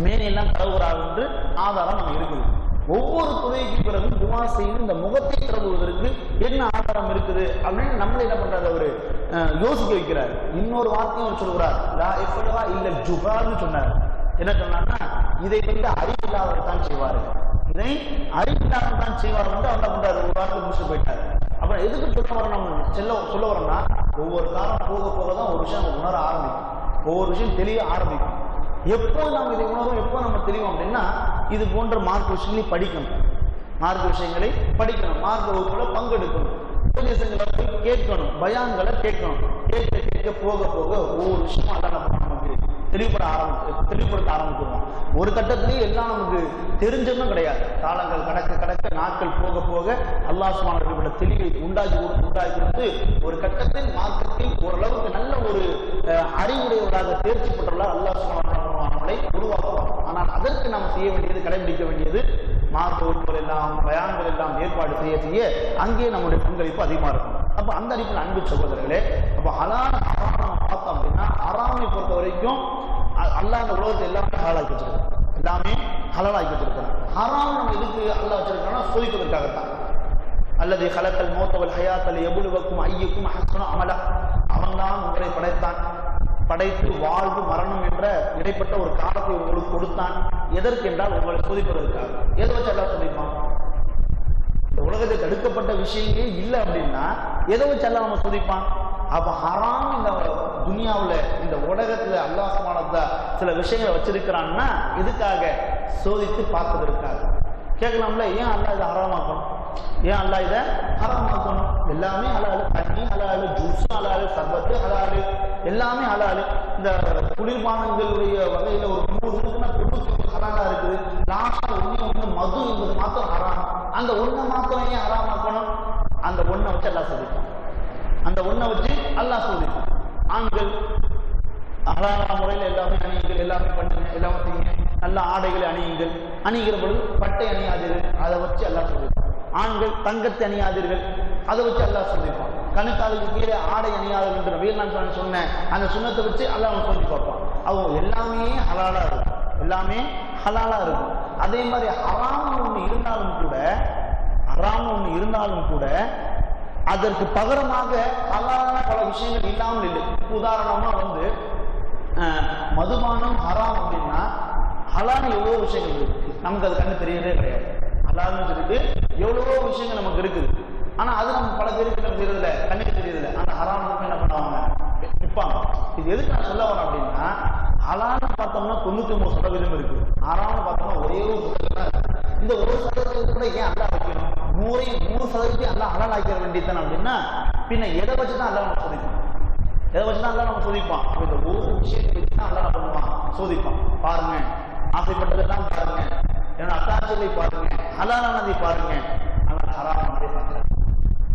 மேனி எல்லாம் தரவுறாங்க என்று ஆதாரம் நம்ம இருக்குது. ஒவ்வொரு துறைக்கு பிறகு துவா செய்து இந்த முகத்தை திறவுவதற்கு என்ன ஆதாரம் இருக்குது அப்படின்னு நம்மள என்ன பண்றாரு, அவரு யோசிக்க வைக்கிறார். இன்னொரு வார்த்தையும் அவர் சொல்கிறார், இல்ல ஜுகான்னு சொன்னார். என்ன சொன்னார்னா, இதை வந்து அறிவில்லாதவர் தான் செய்வாரு, இதை அறிவில்லாதவர் தான் செய்வார் வந்து அவர் என்ன பண்றாரு, ஒரு வார்த்தை முடிச்சு போயிட்டார். அப்புறம் எதுக்கு சொல்ல வரோம், நம்ம சொல்ல வரோம்னா, ஒவ்வொரு காலம் போக போக தான் ஒரு விஷயம் நம்ம உணர ஆரம்பிக்கும், ஒவ்வொரு விஷயம் தெரிய ஆரம்பிக்கும். எப்போ நம்ம இதை உணரும், எப்போ நம்ம தெரியும் அப்படின்னா, இது போன்ற மார்க்க விஷயங்களை படிக்கணும், மார்க்க விஷயங்களை படிக்கணும், மார்க்க வகுப்புல பங்கெடுக்கணும், உபதேசங்களை போய் கேட்கணும், பயான்களை கேட்கணும். கேட்க கேட்க போக போக ஒவ்வொரு விஷயமும் அதான் நமக்கு தெளிவுபடுத்த ஆரம்பிச்சிருவோம். ஒரு கட்டத்திலேயே எல்லாம் நமக்கு தெரிஞ்சதும் கிடையாது. காலங்கள் கடக்க கடக்க நாட்கள் போக போக அல்லாஹ் சுப்ஹானஹு வ தஆலா தெளிவை உண்டாக்கி கொடுத்து ஒரு கட்டத்தில் மார்க்கத்தில் ஓரளவுக்கு நல்ல ஒரு அறிவுடையவராக தேர்ச்சி பெற்றவர்களாக அல்லாஹ் சுப்ஹானஹு வ தஆலா நம்மளை உருவாக்குவார். ஆனால் அதற்கு நாம் செய்ய வேண்டியது, கடைபிடிக்க வேண்டியது, மார்க்க வகுப்புகள் எல்லாம் பயான்கள் எல்லாம் ஏற்பாடு செய்ய செய்ய அங்கே நம்முடைய பங்களிப்பு அதிகமாக இருக்கும். அப்ப அந்த அடிப்பில் அன்பு சகோதரர்களே, அப்ப ஹலால் ஹராம் பார்த்தோம் அப்படின்னா, ஹராமை பொறுத்த வரைக்கும் அல்லாஹ் இந்த உலகத்தை எல்லாமே ஹலாலாக்கி வச்சிருக்கான், எல்லாமே ஹலாலாக்கி வச்சிருக்கான். ஹராம் நம்ம எதுக்கு அல்லாஹ் வச்சிருக்கான்னா, சோதிப்பதற்காகத்தான். அல்லது ஹலக்கல் மௌத்த வல் ஹயாத்த லியப்லுவக்கும் அய்யுக்கும் அஹ்ஸனு அமலா, அவன்தான் உங்களை படைத்தான், படைத்து வாழ்வு மரணம் என்ற இடைப்பட்ட ஒரு காலத்தை உங்களுக்கு கொடுத்தான். எதற்கு என்றால் உங்களை சோதிப்பதற்காக. எதை வச்சு அல்லாஹ் சோதிப்பான்? இந்த உலகத்தை தடுக்கப்பட்ட விஷயங்களே இல்லை அப்படின்னா எதை வச்சு அல்லாஹ் நம்ம சோதிப்பான்? அப்ப ஹராம் இந்த துனியாவுல இந்த உலகத்துல அல்லாஹ் சுப்ஹானஹு வ தஆலா சில விஷயங்களை வச்சிருக்கிறான்னா எதுக்காக? சோதித்து பார்ப்பதற்காக. கேட்கலாம்ல, ஏன் அல்லாஹ் இதை ஹராமாக்கணும், ஏன் அல்லாஹ் இதை ஹராமாக்கணும்? எல்லாமே ஹலாலு, தண்ணி ஹலாலு, ஜூஸ் ஹலாலு, சர்பத்து ஹலாலு, எல்லாமே ஹலாலு. இந்த குளிர்பானங்களுடைய வகையில ஒரு 100 இருக்குன்னா 90 ஹலாலா இருக்குது. லாஸ்டா மது என்பது மாத்திரம் ஹராம். அந்த ஒன்றை மாத்திரம் ஏன் ஹராமாக்கணும்? அந்த ஒன்றை வச்சு அல்லாஹ் சோதிப்பான். அந்த ஒன்றை வச்சு அல்லாஹ் சோதிப்பான். ஆண்கள் ஹலாலான முறையில் எல்லாமே அணியுங்கள், எல்லாமே பண்ணுங்க, எல்லாமே செய்யுங்க, நல்ல ஆடைகளை அணியுங்கள், அணிகிற பொழுது பட்டை அணியாதீர்கள், அதை வச்சு அல்லாஹ் சோதிப்பான். ஆண்கள் தங்கத்தை அணியாதீர்கள், அதை வச்சு அல்லாஹ் சோதிப்பான். கணுக்காலுக்கு கீழே ஆடை அணியாதீர்கள் என்று நபிகள் நாயகம் சொன்ன அந்த சுன்னத்தை வச்சு அல்லாஹ் அவன் சோதி பார்ப்பான். அவங்க எல்லாமே ஹலாலா இருக்கும், எல்லாமே ஹலாலா இருக்கும். அதே மாதிரி ஹராம் ஒன்று இருந்தாலும் கூட அதற்கு பகரமாக ஹலாலான பல விஷயங்கள் இல்லாமல் இல்லை. உதாரணமா மதுபானம் ஹராம் அப்படின்னா ஹலால் எவ்வளோ விஷயங்கள் இருக்கு, நமக்கு அது கண்ணு தெரியறதே கிடையாது. ஹலால்னு சொல்லிட்டு எவ்வளவோ விஷயங்கள் நமக்கு இருக்குது. ஆனா அது நம்ம பல பேருக்கு நம்ம தெரியறதில்ல, கண்ணுக்கு தெரியறதில்ல. ஆனா ஹராம் என்ன பண்ணுவாங்க, நிற்பாங்க. இது எதுக்கு நான் சொல்ல வரேன் அப்படின்னா, ஹலால்னு பார்த்தோம்னா 99% இருக்கு, ஹராம்னு பார்த்தோம்னா ஒரே ஒரு சதவீதம் இருக்கு. இந்த ஒரு சதவீதத்தை கூட ஏன் அல்லாஹ் வைக்கணும்? 100% அல்லாஹ் ஹலால் ஆக்கிற வேண்டியதுதான் அப்படின்னா பின்ன எதை வச்சுதான் அல்லாஹ் நம்ம சோதிப்பான்? எதை வச்சுதான் அல்லாஹ் நம்ம சோதிப்பான்? இந்த ஒரு விஷயத்தை வச்சுதான் அல்லாஹ் என்ன பண்ணுவான்? சோதிப்பான். பாருங்க, ஆசைப்பட்டதெல்லாம் பாருங்க, என்னோட அத்தாட்சிகளை பாருங்க, ஹலாலானதை பாருங்க, ஆனால் ஹராமானதை பார்க்கல.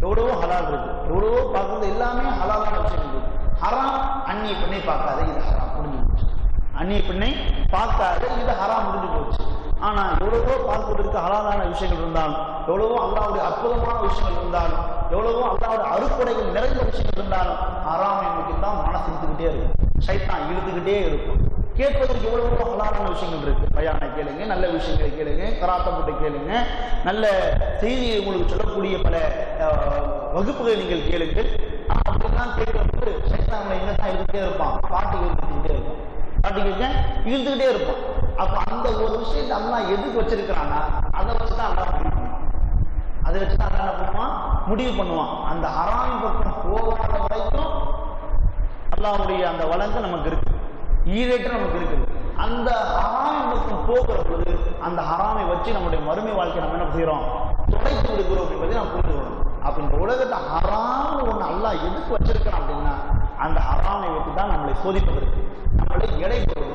எவ்வளவோ ஹலால் இருக்கு, எவ்வளவோ பார்க்கறது எல்லாமே ஹலாலான விஷயம் இருக்கு. ஹராம் அந்நிய பெண்ணை பார்க்காத, இது ஹராம், முடிஞ்சு போச்சு. அந்நிய பெண்ணை பார்க்காத, இது ஹராம், முடிஞ்சு போச்சு. ஆனா எவ்வளவோ பார்ப்பதற்கு ஹலாலான விஷயங்கள் இருந்தாலும், எவ்வளவோ அல்லாஹ்வுடைய அற்புதமான விஷயங்கள் இருந்தாலும், எவ்வளவோ அல்லாஹ்வுடைய அருட்கொடைகள் நிறைந்த விஷயங்கள் இருந்தாலும் ஹராமை நோக்கி தான் மனசு இழுத்துக்கிட்டே இருக்கும், ஷைத்தான் இழுத்துக்கிட்டே இருக்கும். கேட்பதற்கு எவ்வளவோ ஹலாலான விஷயங்கள் இருக்கு. பயானை கேளுங்க, நல்ல விஷயங்களை கேளுங்க, கராத்தப்பட்டு கேளுங்க, நல்ல செய்தியை உங்களுக்கு சொல்லக்கூடிய பல வகுப்புகளை நீங்கள் கேளுங்கள். அப்படிலாம் கேட்கறது ஷைத்தான் எங்கத்தான் இழுத்துக்கிட்டே இருப்பான், பாட்டு இழுத்துக்கிட்டே இருப்பான், பாட்டு கேட்க இழுத்துக்கிட்டே இருப்பான். அப்ப அந்த ஒரு விஷயத்தை அல்லாஹ் எதுக்கு வச்சிருக்கிறான்னா அதை வச்சுதான் அல்லாஹ் முடிவு பண்ணுவான். அதை வச்சுதான் அல்லாஹ் என்ன பண்ணுவான்? முடிவு பண்ணுவான். அந்த ஹராமின் பக்கம் போகாத வரைக்கும் அல்லாஹ்வுடைய அந்த வளங்கள் நமக்கு இருக்கு, ஈரேற்றம் நமக்கு இருக்குது. அந்த ஹராமின் பக்கம் போகிற பொழுது அந்த ஹராமை வச்சு நம்முடைய மறுமை வாழ்க்கை நம்ம என்ன செய்யறோம்? தொலைத்து விடுகிறோம் என்பதை நாம் புரிஞ்சுக்கணும். அப்ப இந்த உலகத்தை ஹராம் ஒண்ணு அல்லாஹ் எதுக்கு வச்சிருக்கிறான் அப்படின்னா அந்த ஹராமை வச்சு தான் நம்மளை சோதிப்பதற்கு, நம்மளை எடை போடுவது.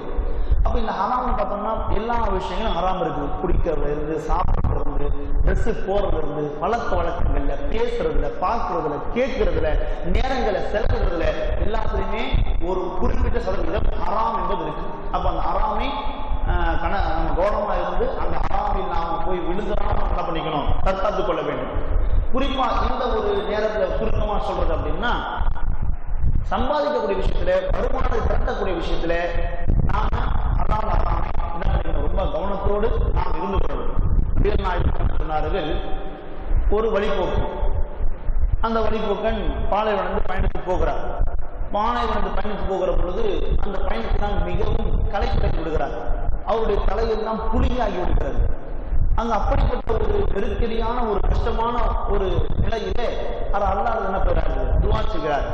அப்ப இந்த ஹராம்னு பார்த்தோம்னா எல்லா விஷயங்களும் ஹராம் இருக்குது. குடிக்கிறதுல இருந்து, சாப்பிட்றதுல இருந்து, ட்ரெஸ் போடுறதுல இருந்து, பழக்க வழக்கங்கள்ல, பேசுறதுல, பார்க்கறதுல, கேட்கறதுல, நேரங்களை செலவிடுறதுல எல்லாத்துலயுமே ஒரு குறிப்பிட்ட சதவீதம் ஹராம் என்பது இருக்கு. அப்ப அந்த ஹராமை நம்ம கவனமா இருந்து அந்த ஹராமில் நாம போய் விழுந்துடாம என்ன பண்ணிக்கணும்? தற்காத்துக் கொள்ள வேண்டும். குறிப்பா இந்த ஒரு நேரத்துல சுருக்கமா சொல்றது அப்படின்னா, சம்பாதிக்கக்கூடிய விஷயத்துல, வருமானத்தை திரட்டக்கூடிய விஷயத்துல நாம ஹராமை என்ன பண்ணிக்கணும்? ரொம்ப கவனத்தோடு நாம் இருந்து கொள்ளணும். நபிகள் நாயகம் சொன்னார்கள், ஒரு வழிபோக்கு, அந்த வழிபோக்கன் பாலைவனந்து பயணித்து போகிறார். பாலைவனந்து பயணித்து போகிற பொழுது அந்த பயணத்தினால் மிகவும் களைப்படைந்து விடுகிறார். அவருடைய தலையெல்லாம் புலியாகி விடுகிறது. அங்க அப்படிப்பட்ட ஒரு நெருக்கடியான ஒரு கஷ்டமான ஒரு நிலையிலே அல்லாஹ் என்ன பெறாரு? துவா செய்கிறார்.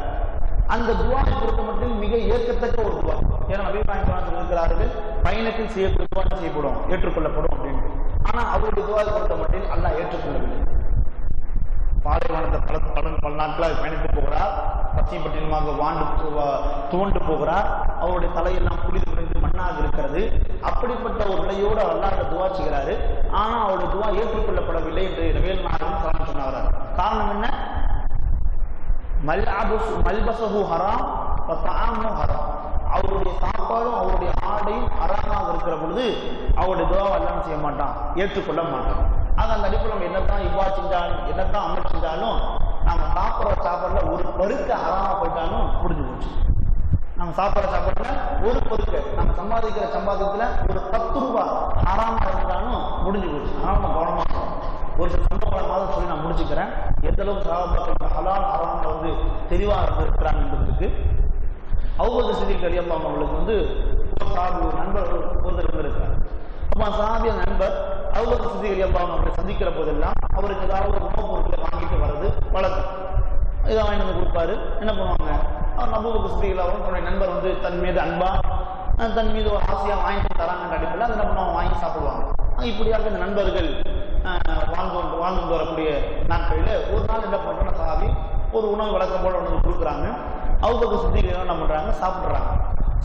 அந்த துவாவை பொறுத்த மட்டும் மிக ஏற்கத்தக்க ஒரு துவா. ஏன்னா நபிகள் நாயகம் இருக்கிறார்கள், பயணத்தில் செய்யக்கூடிய துவா செய்யப்படும், ஏற்றுக்கொள்ளப்படும் அப்படின்ட்டு. ஆனா அவருடைய துவாவை பொறுத்த மட்டும் அல்லாஹ் ஏற்றுக்கொள்ளவில்லை. பாலைவனத்தை பல நாட்களாக பயணித்து போகிறார், பச்சைப்பட்டினமாக துவண்டு போகிறார். அவருடைய தலையெல்லாம் புளிது புரிந்து மண்ணாக இருக்கிறது. அப்படிப்பட்ட ஒரு நிலையோடு அல்லாஹ் துவா செய்கிறாரு. ஆனா அவருடைய துவா ஏற்றுக்கொள்ளப்படவில்லை என்று நபிகள் நாயகம் சொன்னார். காரணம் என்ன? மல்பஸஹு ஹராம் வ தஆமுஹு ஹராம். அவருடைய சாப்பாடும் அவருடைய ஆடையும் ஹராமாக இருக்கிற பொழுது அவருடைய துவாவை எல்லாம் செய்ய மாட்டான், ஏற்றுக்கொள்ள மாட்டான். ஆக அந்த அடிப்படையில் என்னத்தான் இவ்வா செஞ்சாலும், என்னத்தான் அமல் செஞ்சாலும், நாம சாப்பிட்ற சாப்பாடுல ஒரு பருக்க ஹராமா போயிட்டாலும் முடிஞ்சு போச்சு. நம்ம சாப்பிட்ற சாப்பாடுல ஒரு பருக்க, நம்ம சம்பாதிக்கிற சம்பாதிக்கத்துல ஒரு 10 ரூபாய் ஹராமா இருந்தாலும் முடிஞ்சு போச்சு. ஆனால் நம்ம கவனமா ஒரு சில சம்பவங்களை சொல்லி நான் முடிச்சுக்கிறேன். எந்த அளவுக்கு சஹாபாக்கள் ஹலால் ஹராம்ல தெளிவாக இருக்கிறாங்க என்பதற்கு. அபூபக்கர் சித்திக் ரலியல்லாஹு அன்ஹு அவங்களுக்கு ஒரு சாஹாபி, ஒரு நண்பர் ஒருத்தர் இருந்திருக்கிறார். அப்ப சாஹாபிய நண்பர் அபூபக்கர் சித்திக் ரலியல்லாஹு அன்ஹு அவரை சந்திக்கிற போதெல்லாம் அவருக்கு ஏதாவது ஒரு உணவுப் பொருட்களை வாங்கிட்டு வர்றது வழக்கம். இதை வாங்கிட்டு வந்து கொடுப்பாரு. என்ன பண்ணுவாங்க? அவர் அபூபக்கர் சித்திக் ரலியல்லாஹு அன்ஹு தன்னுடைய நண்பர் தன் மீது அன்பா, தன் மீது ஒரு ஆசையா வாங்கிட்டு தராங்கன்ற அடிப்படையில் அதை என்ன பண்ணுவாங்க? வாங்கி சாப்பிடுவாங்க. இப்படியாக இந்த நண்பர்கள் வாழ்ந்து வரக்கூடிய நாட்களில் ஒரு நாள் என்ன பண்றாங்க? சாஹாபி ஒரு உணவு வழக்கம் போல ஒன்று கொடுக்குறாங்க. அபூபக்கர் சித்திக் என்ன பண்றாங்க? சாப்பிடுறாங்க.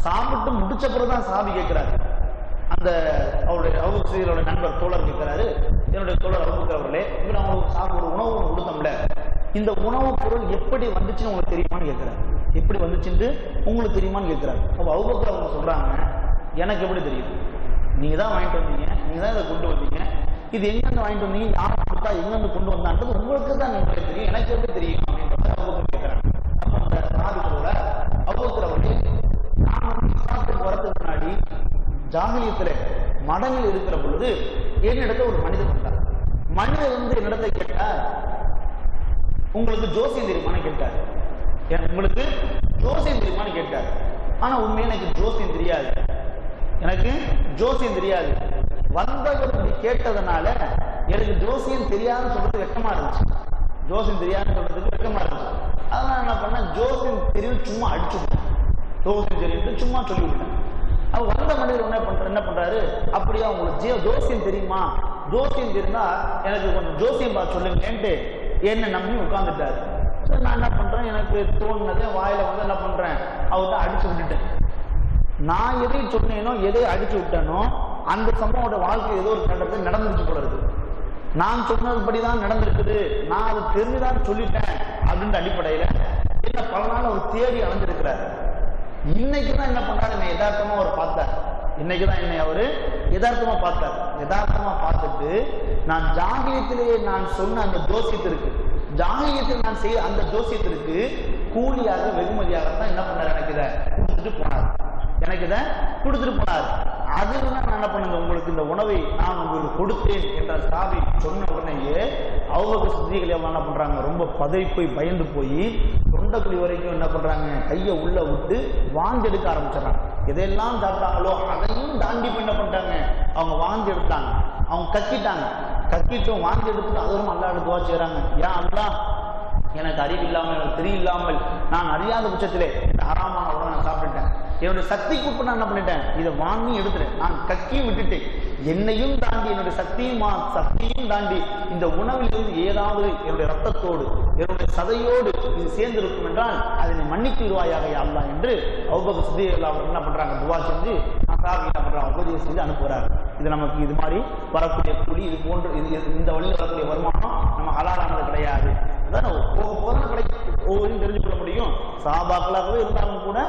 சாப்பிட்டு முடிச்ச பிறகுதான் சாஹாபி கேட்கிறாரு, அந்த அந்த அவருடைய நண்பர் தோழர் கேட்கிறாரு, என்னுடைய தோழர் அபூபக்கர் அவர்களே, இவர் அவங்களுக்கு சாப்பிட ஒரு உணவு கொடுத்தோம்ல, இந்த உணவுப் பொருள் எப்படி வந்துச்சுன்னு உங்களுக்கு தெரியுமான்னு கேட்கிறாரு. எப்படி வந்துச்சுன்னு உங்களுக்கு தெரியுமான்னு கேட்கிறாரு. அப்போ அபூபக்கர் அவங்க சொல்றாங்க, எனக்கு எப்படி தெரியும்? நீங்க தான் வாங்கிட்டு வந்தீங்க, நீங்க தான் இதை கொண்டு வந்தீங்க, இது எங்கேருந்து வாங்கிட்டு வந்தீங்க, யார் கொடுத்தா, எங்கேருந்து கொண்டு வந்தான்றது உங்களுக்கு தான் உங்களுக்கு தெரியும், எனக்கு எப்படி தெரியும் அப்படின்றத அபூபக்கர் கேட்கிறாங்க. அப்போ அந்த சஹாபிகளோட அபூபக்கர் அவர்களே, நான் இஸ்லாத்துக்கு வரதுக்கு முன்னாடி ஜாகிலியத்தில் மடங்கில் இருக்கிற பொழுது என்னிடத்துல ஒரு மனிதன் வந்தார். மனிதர் வந்து என்னிடத்தை கேட்டார், உங்களுக்கு ஜோசியம் தெரியுமான்னு கேட்டார். உங்களுக்கு ஜோசியம் தெரியுமான்னு கேட்டார். ஆனா உண்மையா எனக்கு ஜோசியம் தெரியாது, எனக்கு ஜோசியம் தெரியாது. வந்தவர் கேட்டதுனால எனக்கு ஜோசியம் தெரியாதுன்னு சொல்றது வெக்கமா இருந்துச்சு. ஜோசியம் தெரியாதுன்னு சொல்றதுக்கு வெக்கமா இருந்துச்சு. அதனால என்ன பண்ண, ஜோசியம் தெரியும் சும்மா அடிச்சு விட்டேன். ஜோசியம் தெரியும் சும்மா சொல்லி விட்டேன். அவ வந்த மனிதர் என்ன பண்றாரு, அப்படியா உங்களுக்கு ஜோசியம் தெரியுமா, ஜோசியம் தெரியுமா எனக்கு கொஞ்சம் ஜோசியம் பார்த்து சொல்லுங்கன்ட்டு என்ன நம்பி உட்கார்ந்துட்டாரு. சரி, நான் என்ன பண்றேன், எனக்கு தோணுனதே வாயில வந்து என்ன பண்றேன், அவர்கிட்ட அடிச்சு விட்டுட்டேன். நான் எதை சொன்னேனோ, எதை அடிச்சு விட்டேனோ, அந்த சம்பவோட வாழ்க்கை ஏதோ ஒரு கட்டத்தில் நடந்துருச்சு போல இருக்கு. நான் சொன்னதுபடிதான் நடந்திருக்குது, நான் அது தெரிஞ்சுதான் சொல்லிட்டேன் அப்படின்ற அடிப்படையில என்ன பல நாள் அவர் தேடி அலைஞ்சிருக்கிறார். இன்னைக்குதான் என்ன பண்ணாரு, என்னை யதார்த்தமா அவர் பார்த்தார். இன்னைக்குதான் என்னை அவரு யதார்த்தமா பார்த்தார். யதார்த்தமா பார்த்துட்டு, நான் ஜாகிலியத்திலேயே நான் சொன்ன அந்த ஜோசியத்திற்கு, ஜாகிலியத்தில் நான் செய்ய அந்த ஜோசியத்திற்கு கூலியாக வெகுமதியாகத்தான் என்ன பண்ணார், எனக்கு இதை கொடுத்துட்டு போனார். எனக்கு இதை கொடுத்துட்டு போனார். அதுல நான் என்ன பண்ணுங்க, உங்களுக்கு இந்த உணவை நான் உங்களுக்கு கொடுத்தேன் என்ற சாவி சொன்ன உடனேயே அவங்க சித்திகள் என்ன பண்றாங்க, ரொம்ப பதவி போய் பயந்து போய் தொண்டைக்குழி வரைக்கும் என்ன பண்றாங்க, கையை உள்ள விட்டு வாந்தி எடுக்க ஆரம்பிச்சிடறாங்க. எதையெல்லாம் சாப்பிட்டாங்களோ அதையும் தாண்டி போய் என்ன பண்ணிட்டாங்க, அவங்க வாந்தி எடுத்தாங்க. அவங்க கக்கிட்டாங்க. கக்கிட்டும் வாந்தி எடுத்துட்டு அதுவும் அல்லா எடுத்துவா செய்யறாங்க. ஏன் அல்லா, எனக்கு அறிவு இல்லாமல், எனக்கு தெரியலாமல், நான் அறியாத பட்சத்திலே இந்த ஹராமான உணவை நான் சாப்பிட்டுட்டேன். என்னுடைய சக்திக்கு உட்பட நான் என்ன பண்ணிட்டேன், இதை வாங்கி எடுத்துட்டேன். நான் கக்கியும் விட்டுட்டேன். என்னையும் தாண்டி, என்னுடைய சக்தியும் தாண்டி இந்த உணவில் இருந்து ஏதாவது என்னுடைய ரத்தத்தோடு, என்னுடைய சதையோடு இது சேர்ந்திருக்கும் என்றால் அதை நீ மன்னித்து விடுவாயாக அல்லாஹ் என்று அபூபக்கர் சித்திக் அவர் என்ன பண்றாங்க, துவா செஞ்சு என்ன பண்றாங்க, உபதேசம் செய்து அனுப்புறாரு. இது நமக்கு இது மாதிரி வரக்கூடிய கூலி, இது போன்று இந்த வழியில் வரக்கூடிய வருமானம் நம்ம ஹலாலானது கிடையாது. அதான் போக போக கிடைக்கும், ஒவ்வொன்றையும் தெரிஞ்சு கொள்ள முடியும். சஹாபாக்களாகவே இருந்தாலும் கூட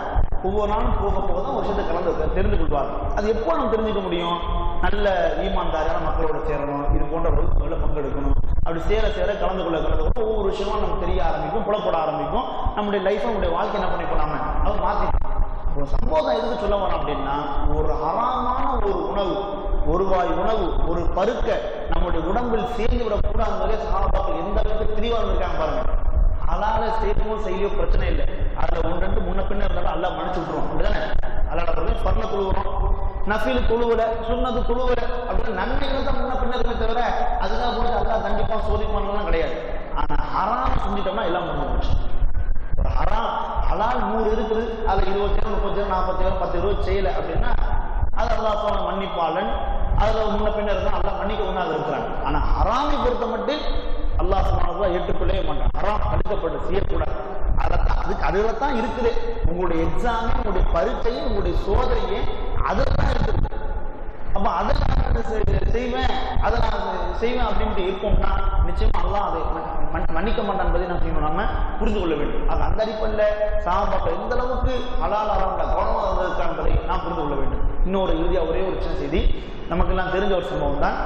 ஒவ்வொரு நாளும் போக போக தான் ஒரு விஷயத்தை தெரிந்து கொள்வார். அது எப்போ நம்ம தெரிஞ்சுக்க முடியும், நல்ல ஈமான்தாரியான மக்களோட சேரணும், இது போன்ற வகுப்புகளை பங்கெடுக்கணும். அப்படி சேர கலந்து கொள்ள ஒவ்வொரு விஷயமும் நமக்கு தெரிய ஆரம்பிக்கும், புலப்பட ஆரம்பிக்கும். நம்முடைய லைஃப், நம்முடைய வாழ்க்கை என்ன பண்ணி போடாம அதை மாற்றி ஒரு சம்பவம் எதுக்கு சொல்ல வரோம் அப்படின்னா, ஒரு ஹராமான ஒரு உணவு, ஒரு வாய் உணவு, ஒரு பருக்க நம்முடைய உடம்பில் சேர்ந்து விடக்கூடாது. சஹாபாக்கள் எந்த அளவுக்கு தெளிவாக இருக்காங்க பாருங்க. ஹலால செய்யணுமோ செய்யலையோ பிரச்சனை இல்லை, அதுல ஒன்று ரெண்டு முன்ன பின்ன இருந்தாலும் அல்லா மன்னிச்சு விட்டுருவோம். அப்படிதானே அல்லாட பர்ண தொழுகிறோம், நஃபில் தொழுவல, சுன்னது தொழுவல அப்படின்னு நன்மைகள் தான் முன்ன பின்ன இருக்க தவிர அதுக்காக போட்டு அல்லா கண்டிப்பா சோதிப்பானலாம் கிடையாது. ஆனா ஹராம் செஞ்சிட்டோம்னா எல்லாம் முடிஞ்சு போச்சு. ஒரு ஹலால் 100 இருக்குது, அதுல 20 சேரம் 30 சேரம் 40 சேரம் 10 20 செய்யல அப்படின்னா அது அல்லாஹ் சொன்ன மன்னிப்பாளன். அதுல முன்ன பின்ன இருந்தா அல்லா மன்னிக்க ஒன்றாக இருக்கிறாங்க. ஆனா ஹராமை பொறுத்த மட்டும் அல்லாஹ் சுப்ஹானஹு ஏற்றுக்கொள்ளவே மாட்டான். ஹராம் தடுக்கப்பட்டு செய்யக்கூடாது. அதுல தான் இருக்குது உங்களுடைய எக்ஸாம், உங்களுடைய பரீட்சை, உங்களுடைய சோதனையே அதுல தான் இருக்குது. அப்ப அதை நான் செய்வேன், அதை நான் செய்வேன் அப்படின்ட்டு இருப்போம்னா நிச்சயமா அல்லாஹ் அதை மன்னிக்க மாட்டான் என்பதை நான் செய்யணும், நாம புரிந்து கொள்ள வேண்டும். அது அந்த அடிப்படையில் சஹாபாக்கள் எந்த அளவுக்கு ஹலால் ஹராம்ல கவனமாக இருந்திருக்கான் என்பதை நாம் புரிந்து கொள்ள வேண்டும். இன்னொரு இறுதியா ஒரே ஒரு சின்ன செய்தி, நமக்கு எல்லாம் தெரிஞ்ச ஒரு சம்பவம் தான்.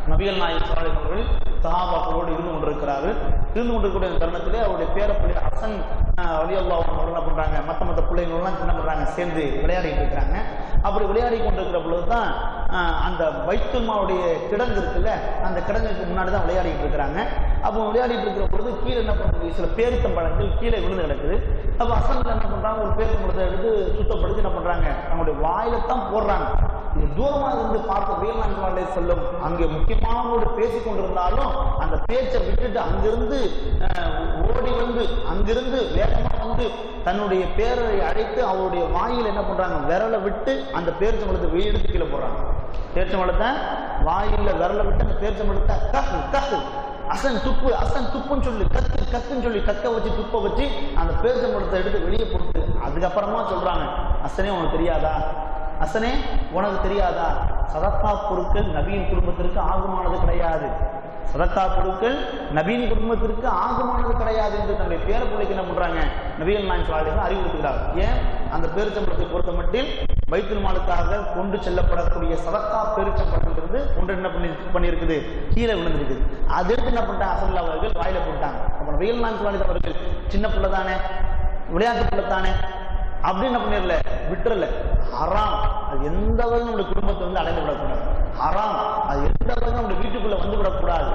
நபிகள் நாயகம் ஸல்லல்லாஹு அலைஹி வஸல்லம் சஹாபாக்களோடு இருந்து கொண்டிருக்கக்கூடிய தருணத்திலே அவருடைய பேரப்பிள்ளை ஹசன் ரலியல்லாஹு அன்ஹு என்ன பண்றாங்க, மற்ற பிள்ளைங்கள்லாம் என்ன பண்றாங்க, சேர்ந்து விளையாடிட்டு இருக்கிறாங்க. அப்படி விளையாடி கொண்டிருக்கிற பொழுதுதான் அந்த பைத்துல் மாலுடைய கிடங்கு இருக்குல்ல, அந்த கிடங்குக்கு முன்னாடி தான் விளையாடிட்டு இருக்கிறாங்க. அப்போ விளையாடிட்டு இருக்கிற பொழுது கீழே என்ன பண்ணுறது, சில பேரித்தம்பழங்கள் கீழே விழுந்து கிடக்குது. அப்போ ஹசன் என்ன பண்றாங்க, ஒரு பேரித்தம்பழத்தை எடுத்து சுத்தப்படுத்தி என்ன பண்றாங்க, நம்முடைய வாயில தான் போடுறாங்க. இது தூரமாக இருந்து பார்த்து வீரநாயகர்களே சொல்லும், அங்கே முக்கியமானவரோடு பேசிக் கொண்டிருந்தாலும் அந்த பேச்சை விட்டுட்டு அங்கிருந்து ஓடி வந்து, அங்கிருந்து வேகமாக வந்து தன்னுடைய பேரரை அழைத்து அவருடைய வாயில் என்ன பண்றாங்க, விரலை விட்டு அந்த பேரிச்சம்பழத்தை வெளியெடுத்து கீழே போடுறாங்க. பேரிச்சம்பழத்தை வாயில விரலை விட்டு அந்த பேரிச்சம்பழத்தை கக்கு கக்கு அசன் துப்புன்னு சொல்லி கத்துன்னு சொல்லி கக்க வச்சு துப்ப வச்சு அந்த பேரிச்சம்பழத்தை எடுத்து வெளியே போட்டு அதுக்கப்புறமா சொல்றாங்க, அசனே உனக்கு தெரியாதா, அசனே உனக்கு தெரியாதா, சதக்கா பொருட்கள் நபியின் குடும்பத்திற்கு ஆகுமானது கிடையாது, சதக்கா பொருட்கள் நபியின் குடும்பத்திற்கு ஆகுமானது கிடையாது என்று தன்னுடைய பேர பிள்ளைக்கு என்ன பண்றாங்க, நபிகள் நாயகம் ஸல்லல்லாஹு அலைஹி வஸல்லம் அறிவுறுத்துகிறார். ஏன்? அந்த பேரிச்சம்பழத்தை பொறுத்த மட்டில் பைத்துல் மாலுக்காக கொண்டு செல்லப்படக்கூடிய சதக்கா பேரிச்சம்பழத்திலிருந்து ஒன்று என்ன பண்ணியிருக்குது, கீழே விழுந்திருக்குது. அது எடுத்து என்ன பண்ணிட்டாங்க, அசல் அவர்கள் வாயில போட்டாங்க. அப்ப நபிகள் நாயகம் ஸல்லல்லாஹு அலைஹி வஸல்லம் அவர்கள் சின்ன பிள்ளை தானே, விளையாட்டு பிள்ளை தானே அப்படின்னு என்ன பண்ணிடல, விட்டுறல. ஹராம், அது எந்த வகையும் நம்முடைய குடும்பத்தை வந்து அடைந்து விடக்கூடாது. ஹராம், அது எந்த வகையும் நம்முடைய வீட்டுக்குள்ள வந்து விடக்கூடாது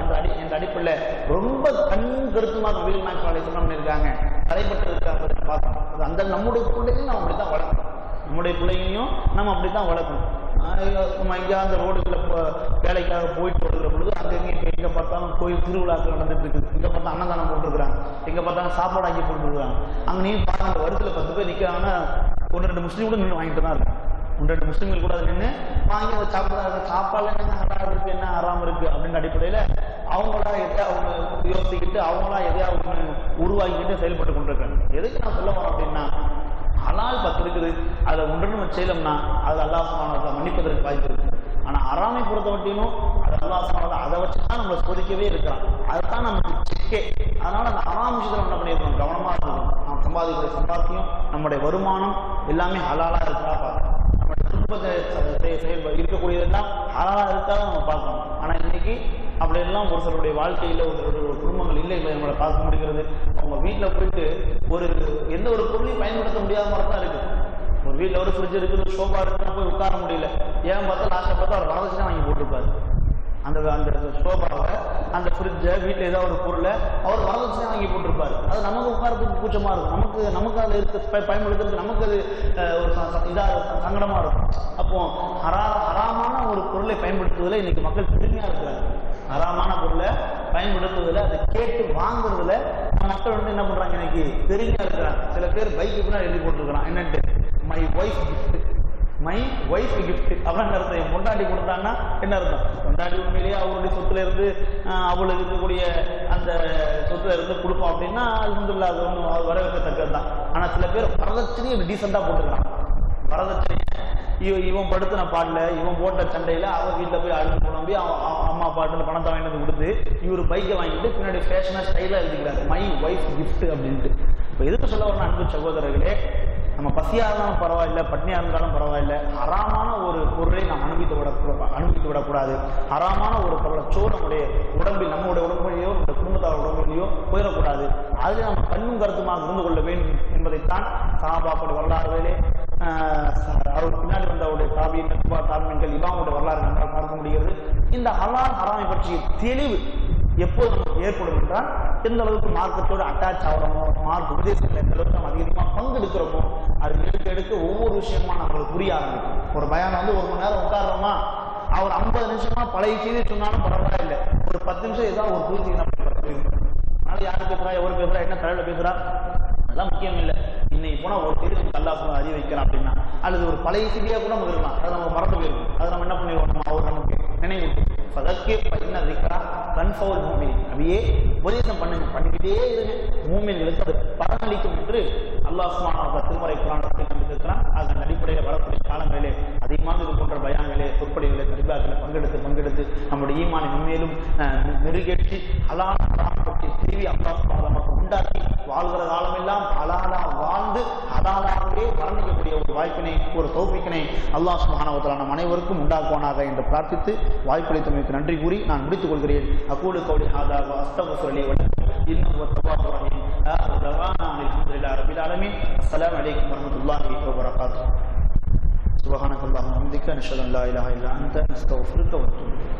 என்ற அடிப்படையில் ரொம்ப கண் கருத்துமாக நபிகள் நாயகம் ஸல்லல்லாஹு அலைஹி வஸல்லம் பண்ணியிருக்காங்க, தலைப்பட்டு இருக்காங்க பார்க்கணும். அது அந்த நம்முடைய பிள்ளையும் நம்ம அப்படித்தான் வளர்க்கணும், நம்முடைய பிள்ளைங்களையும் நம்ம அப்படித்தான் வளர்க்கணும். நம்ம இங்கே அந்த ரோடுகளை வேலைக்காக போயிட்டு வருகிற பொழுது அங்கே எங்கே பார்த்தாலும் கோயில் திருவிழாக்கள் நடந்துட்டு இருக்குது, இங்கே பார்த்தா அன்னதானம் போட்டுருக்குறாங்க, எங்கே பார்த்தாலும் சாப்பாடு ஆக்கி போட்டுருக்குறாங்க. அங்கே நீ பாருங்க, அந்த வருஷத்தில் 10 பேர் நிற்கிறாங்கன்னா 1-2 முஸ்லீம் கூட நின்று வாங்கிட்டு தான் இருக்கும். 1-2 முஸ்லீம்கள் கூட நின்று வாங்கி அதை சாப்பாடு என்ன ஹராம் இருக்கு, என்ன ஹராம் இருக்கு அப்படின்ற அடிப்படையில் அவங்களா எதையாவது யோசிக்கிட்டு அவங்களா எதையாவது உருவாக்கிக்கிட்டு செயல்பட்டு கொண்டிருக்காங்க. எதுக்கு நான் சொல்ல வரேன் அப்படின்னா, ஹலால் 10 இருக்குது, அதில் ஒன்று நம்ம செய்யலோம்னா அது அல்லாஹ் சுப்ஹானஹு வ தஆலா மன்னிப்பதற்கு வாய்ப்பு இருக்குது. ஆனால் ஹராமை பொறுத்த வட்டியும் அது அல்லாஹ் சுப்ஹானஹு வ தஆலா அதை வச்சு தான் நம்மளை சோதிக்கவே இருக்கிறான். அதுதான் நமக்கு சிக்கே. அதனால அந்த ஹராம் விஷயத்தில் என்ன பண்ணியிருக்கோம், கவனமாக இருக்கணும். நாம் சம்பாதிக்கிற சம்பாத்தியம், நம்முடைய வருமானம் எல்லாமே ஹலாலாக இருக்கா பார்க்கணும். நம்முடைய குடும்பத்தை இருக்கக்கூடியதெல்லாம் ஹலாலாக இருக்காத நம்ம பார்க்கணும். ஆனால் இன்னைக்கு அப்படியெல்லாம் ஒரு சிலருடைய வாழ்க்கையில் ஒரு குடும்பங்கள் இல்லை நம்மளை பார்க்க முடிகிறது. அவங்க வீட்டில் போயிட்டு எந்த ஒரு பொருளையும் பயன்படுத்த முடியாத மாதிரி தான் இருக்குது. ஒரு வீட்டில் ஒரு ஃப்ரிட்ஜ் இருக்குது, ஒரு சோஃபா இருக்குன்னா போய் உட்கார முடியல. ஏன் பார்த்தா லாஸ்ட்டை பார்த்தா அவர் வரதட்சணை தான் வாங்கி போட்டிருப்பாரு. அந்த சோஃபாவை, அந்த ஃப்ரிட்ஜை, வீட்டில் ஏதாவது ஒரு பொருளை அவர் வரதட்சணை வாங்கி போட்டிருப்பாரு. அது நமக்கு உட்காரத்துக்கு கூச்சமாக இருக்கும், நமக்கு அதில் இருக்க பயன்படுத்துறதுக்கு நமக்கு அது ஒரு இதாக சங்கடமாக இருக்கும். அப்போ ஹராமான ஒரு பொருளை பயன்படுத்துவதில் இன்னைக்கு மக்கள் பெருமையாக இருக்கிறாங்க. ஹராமான பொருளை பயன்படுத்துவதில், அதை கேட்டு வாங்குறதுல மக்கள் வந்து என்ன பண்றாங்க, இன்னைக்கு பெருமையா இருக்கிறாங்க. சில பேர் பைக்கு கூட எழுதி போட்டுருக்கலாம், என்னட்டு my wife gift, my wife gift அப்படின்னு அர்த்தம். என் பொண்டாட்டி கொடுத்தான்னா என்ன அர்த்தம், பொண்டாட்டி உண்மையிலேயே அவருடைய சொத்துல இருந்து அவளுக்கு இருக்கக்கூடிய அந்த சொத்துல இருந்து கொடுப்போம் அப்படின்னா அல்ஹம்துலில்லாஹ், அது ஒன்றும் வரவேற்கத்தக்கது தான். ஆனா சில பேர் வரதட்சணையை டீசெண்டா போட்டுக்கிறான். வரதட்சணை இவன் படுத்தின பாடல, இவன் போட்ட சண்டையில அவன் வீட்டில் போய் அழுது புலம்பி அம்மா பாட்டுல பணத்தை வாங்கிட்டு வந்து கொடுத்து இவர் பைக்கை வாங்கிட்டு பின்னாடி ஃபேஷனா ஸ்டைலா எழுதிக்கிறாரு மை ஒய்ஃப் கிஃப்ட் அப்படின்ட்டு. இப்போ எதுக்கு சொல்ல வரணும் அன்பு சகோதரர்களே, நம்ம பசியா இருந்தாலும் பரவாயில்ல, பட்னியா இருந்தாலும் பரவாயில்ல, ஹராமான ஒரு பொருளை நாம் அனுமதித்து விடக்கூடாது. ஹராமான ஒரு சோறு நம்முடைய உடம்பில், நம்முடைய உடம்புலையோ நம்முடைய குடும்பத்தார் உடம்புலையோ போயிடக்கூடாது. அதில் நம்ம கண்ணும் கருத்துமாக இருந்து கொள்ள வேண்டும் என்பதைத்தான் சஹாபாக்களுடைய வரலாறுகளே, அவர் பின்னாடி வந்த அவருடைய தாபியீன்கள் இமாமுடைய வரலாறு நம்மால் பார்க்க முடிகிறது. இந்த ஹலால் ஹராமை பற்றிய தெளிவு எப்போது நமக்கு ஏற்படும் என்றால், எந்த அளவுக்கு மார்க்கத்தோடு அட்டாச் ஆகிறோமோ, மார்க் உபதேசத்தில் எந்த அளவுக்கு நம்ம அதிகமாக பங்கெடுக்கிறோமோ, அது எடுக்க ஒவ்வொரு விஷயமா நம்மளுக்கு புரிய ஆரம்பிக்கும். ஒரு பயான் வந்து 1 மணி நேரம் உட்காடுறோமா, அவர் 50 நிமிஷமா பழைய செய்தி சொன்னாலும் பரவாயில்லை, ஒரு 10 நிமிஷம் ஏதாவது ஒரு புது செய்தி நம்ம அதனால யாரு பேசுறா, எவரு பேசுறா, என்ன தலையில பேசுறா, அதெல்லாம் முக்கியம் இல்லை. இன்னைக்கு போனா ஒரு செய்தி நமக்கு அல்லாஹ் அறிய வைக்கிறான் அப்படின்னா, அல்லது ஒரு பழைய செய்தியா கூட நம்ம இருக்கலாம், அதை நம்ம மறந்து போயிருக்கோம், அதை நம்ம என்ன பண்ணிடுவோம், அவர் நமக்கு நினைவு சதக்கே என்ன இருக்கிறா கன்ஃபவுல் மூமின், அப்படியே உபதேசம் பண்ணிக்கிட்டே இருங்க, மூமின்களுக்கு அது பலனளிக்கும் என்று அல்லாஹ் சுப்ஹானஹு வ தஆலா திருமறை குர்ஆனில் கண்டிருக்கிறான். அதன் அடிப்படையில் வரக்கூடிய காலங்களிலே அதிகமாக இது போன்ற பயான்களே, சொற்பொழிவுகளை, தர்பாக்களை பங்கெடுத்து நம்முடைய ஈமானை உண்மையிலும் மெருகேற்றி ஹலால் ஹராம் பற்றிய செய்தி அல்லாஹ் சுப்ஹானஹு வ தஆலா உண்டாக்கி வாழ்கிற காலமெல்லாம் ஹலாலா வாழ்ந்து ஹலாலாகவே மரணிக்கக்கூடிய ஒரு வாய்ப்பினை, ஒரு தௌஃபீக்கினை அல்லாஹ் சுப்ஹானஹு வ தஆலா நம் அனைவருக்கும் உண்டாக்குவானாக என்று பிரார்த்தித்து வாய்ப்பளித்தமைக்கு நன்றி கூறி நான் முடித்துக் கொள்கிறேன். அகூலு கௌலி ஹாதா வ அஸ்தக்ஃபிரு லி வ லக்கும் இன்னஹு ஹுவத் தவ்வாபுர் ரஹீம். ஆகிரு தஅவானா அல்ஹம்துலில்லாஹி ரப்பில் ஆலமீன். அஸ்ஸலாமு அலைக்கும் வரஹ்மத்துல்லாஹி வ பரகாத்துஹு. சுப்ஹானக்கல்லாஹு வ பிஹம்திக நஷ்ஹது அன் லா இலாஹா இல்லா அன்த நஸ்தக்ஃபிருக வ நத்தூபு இலைக்.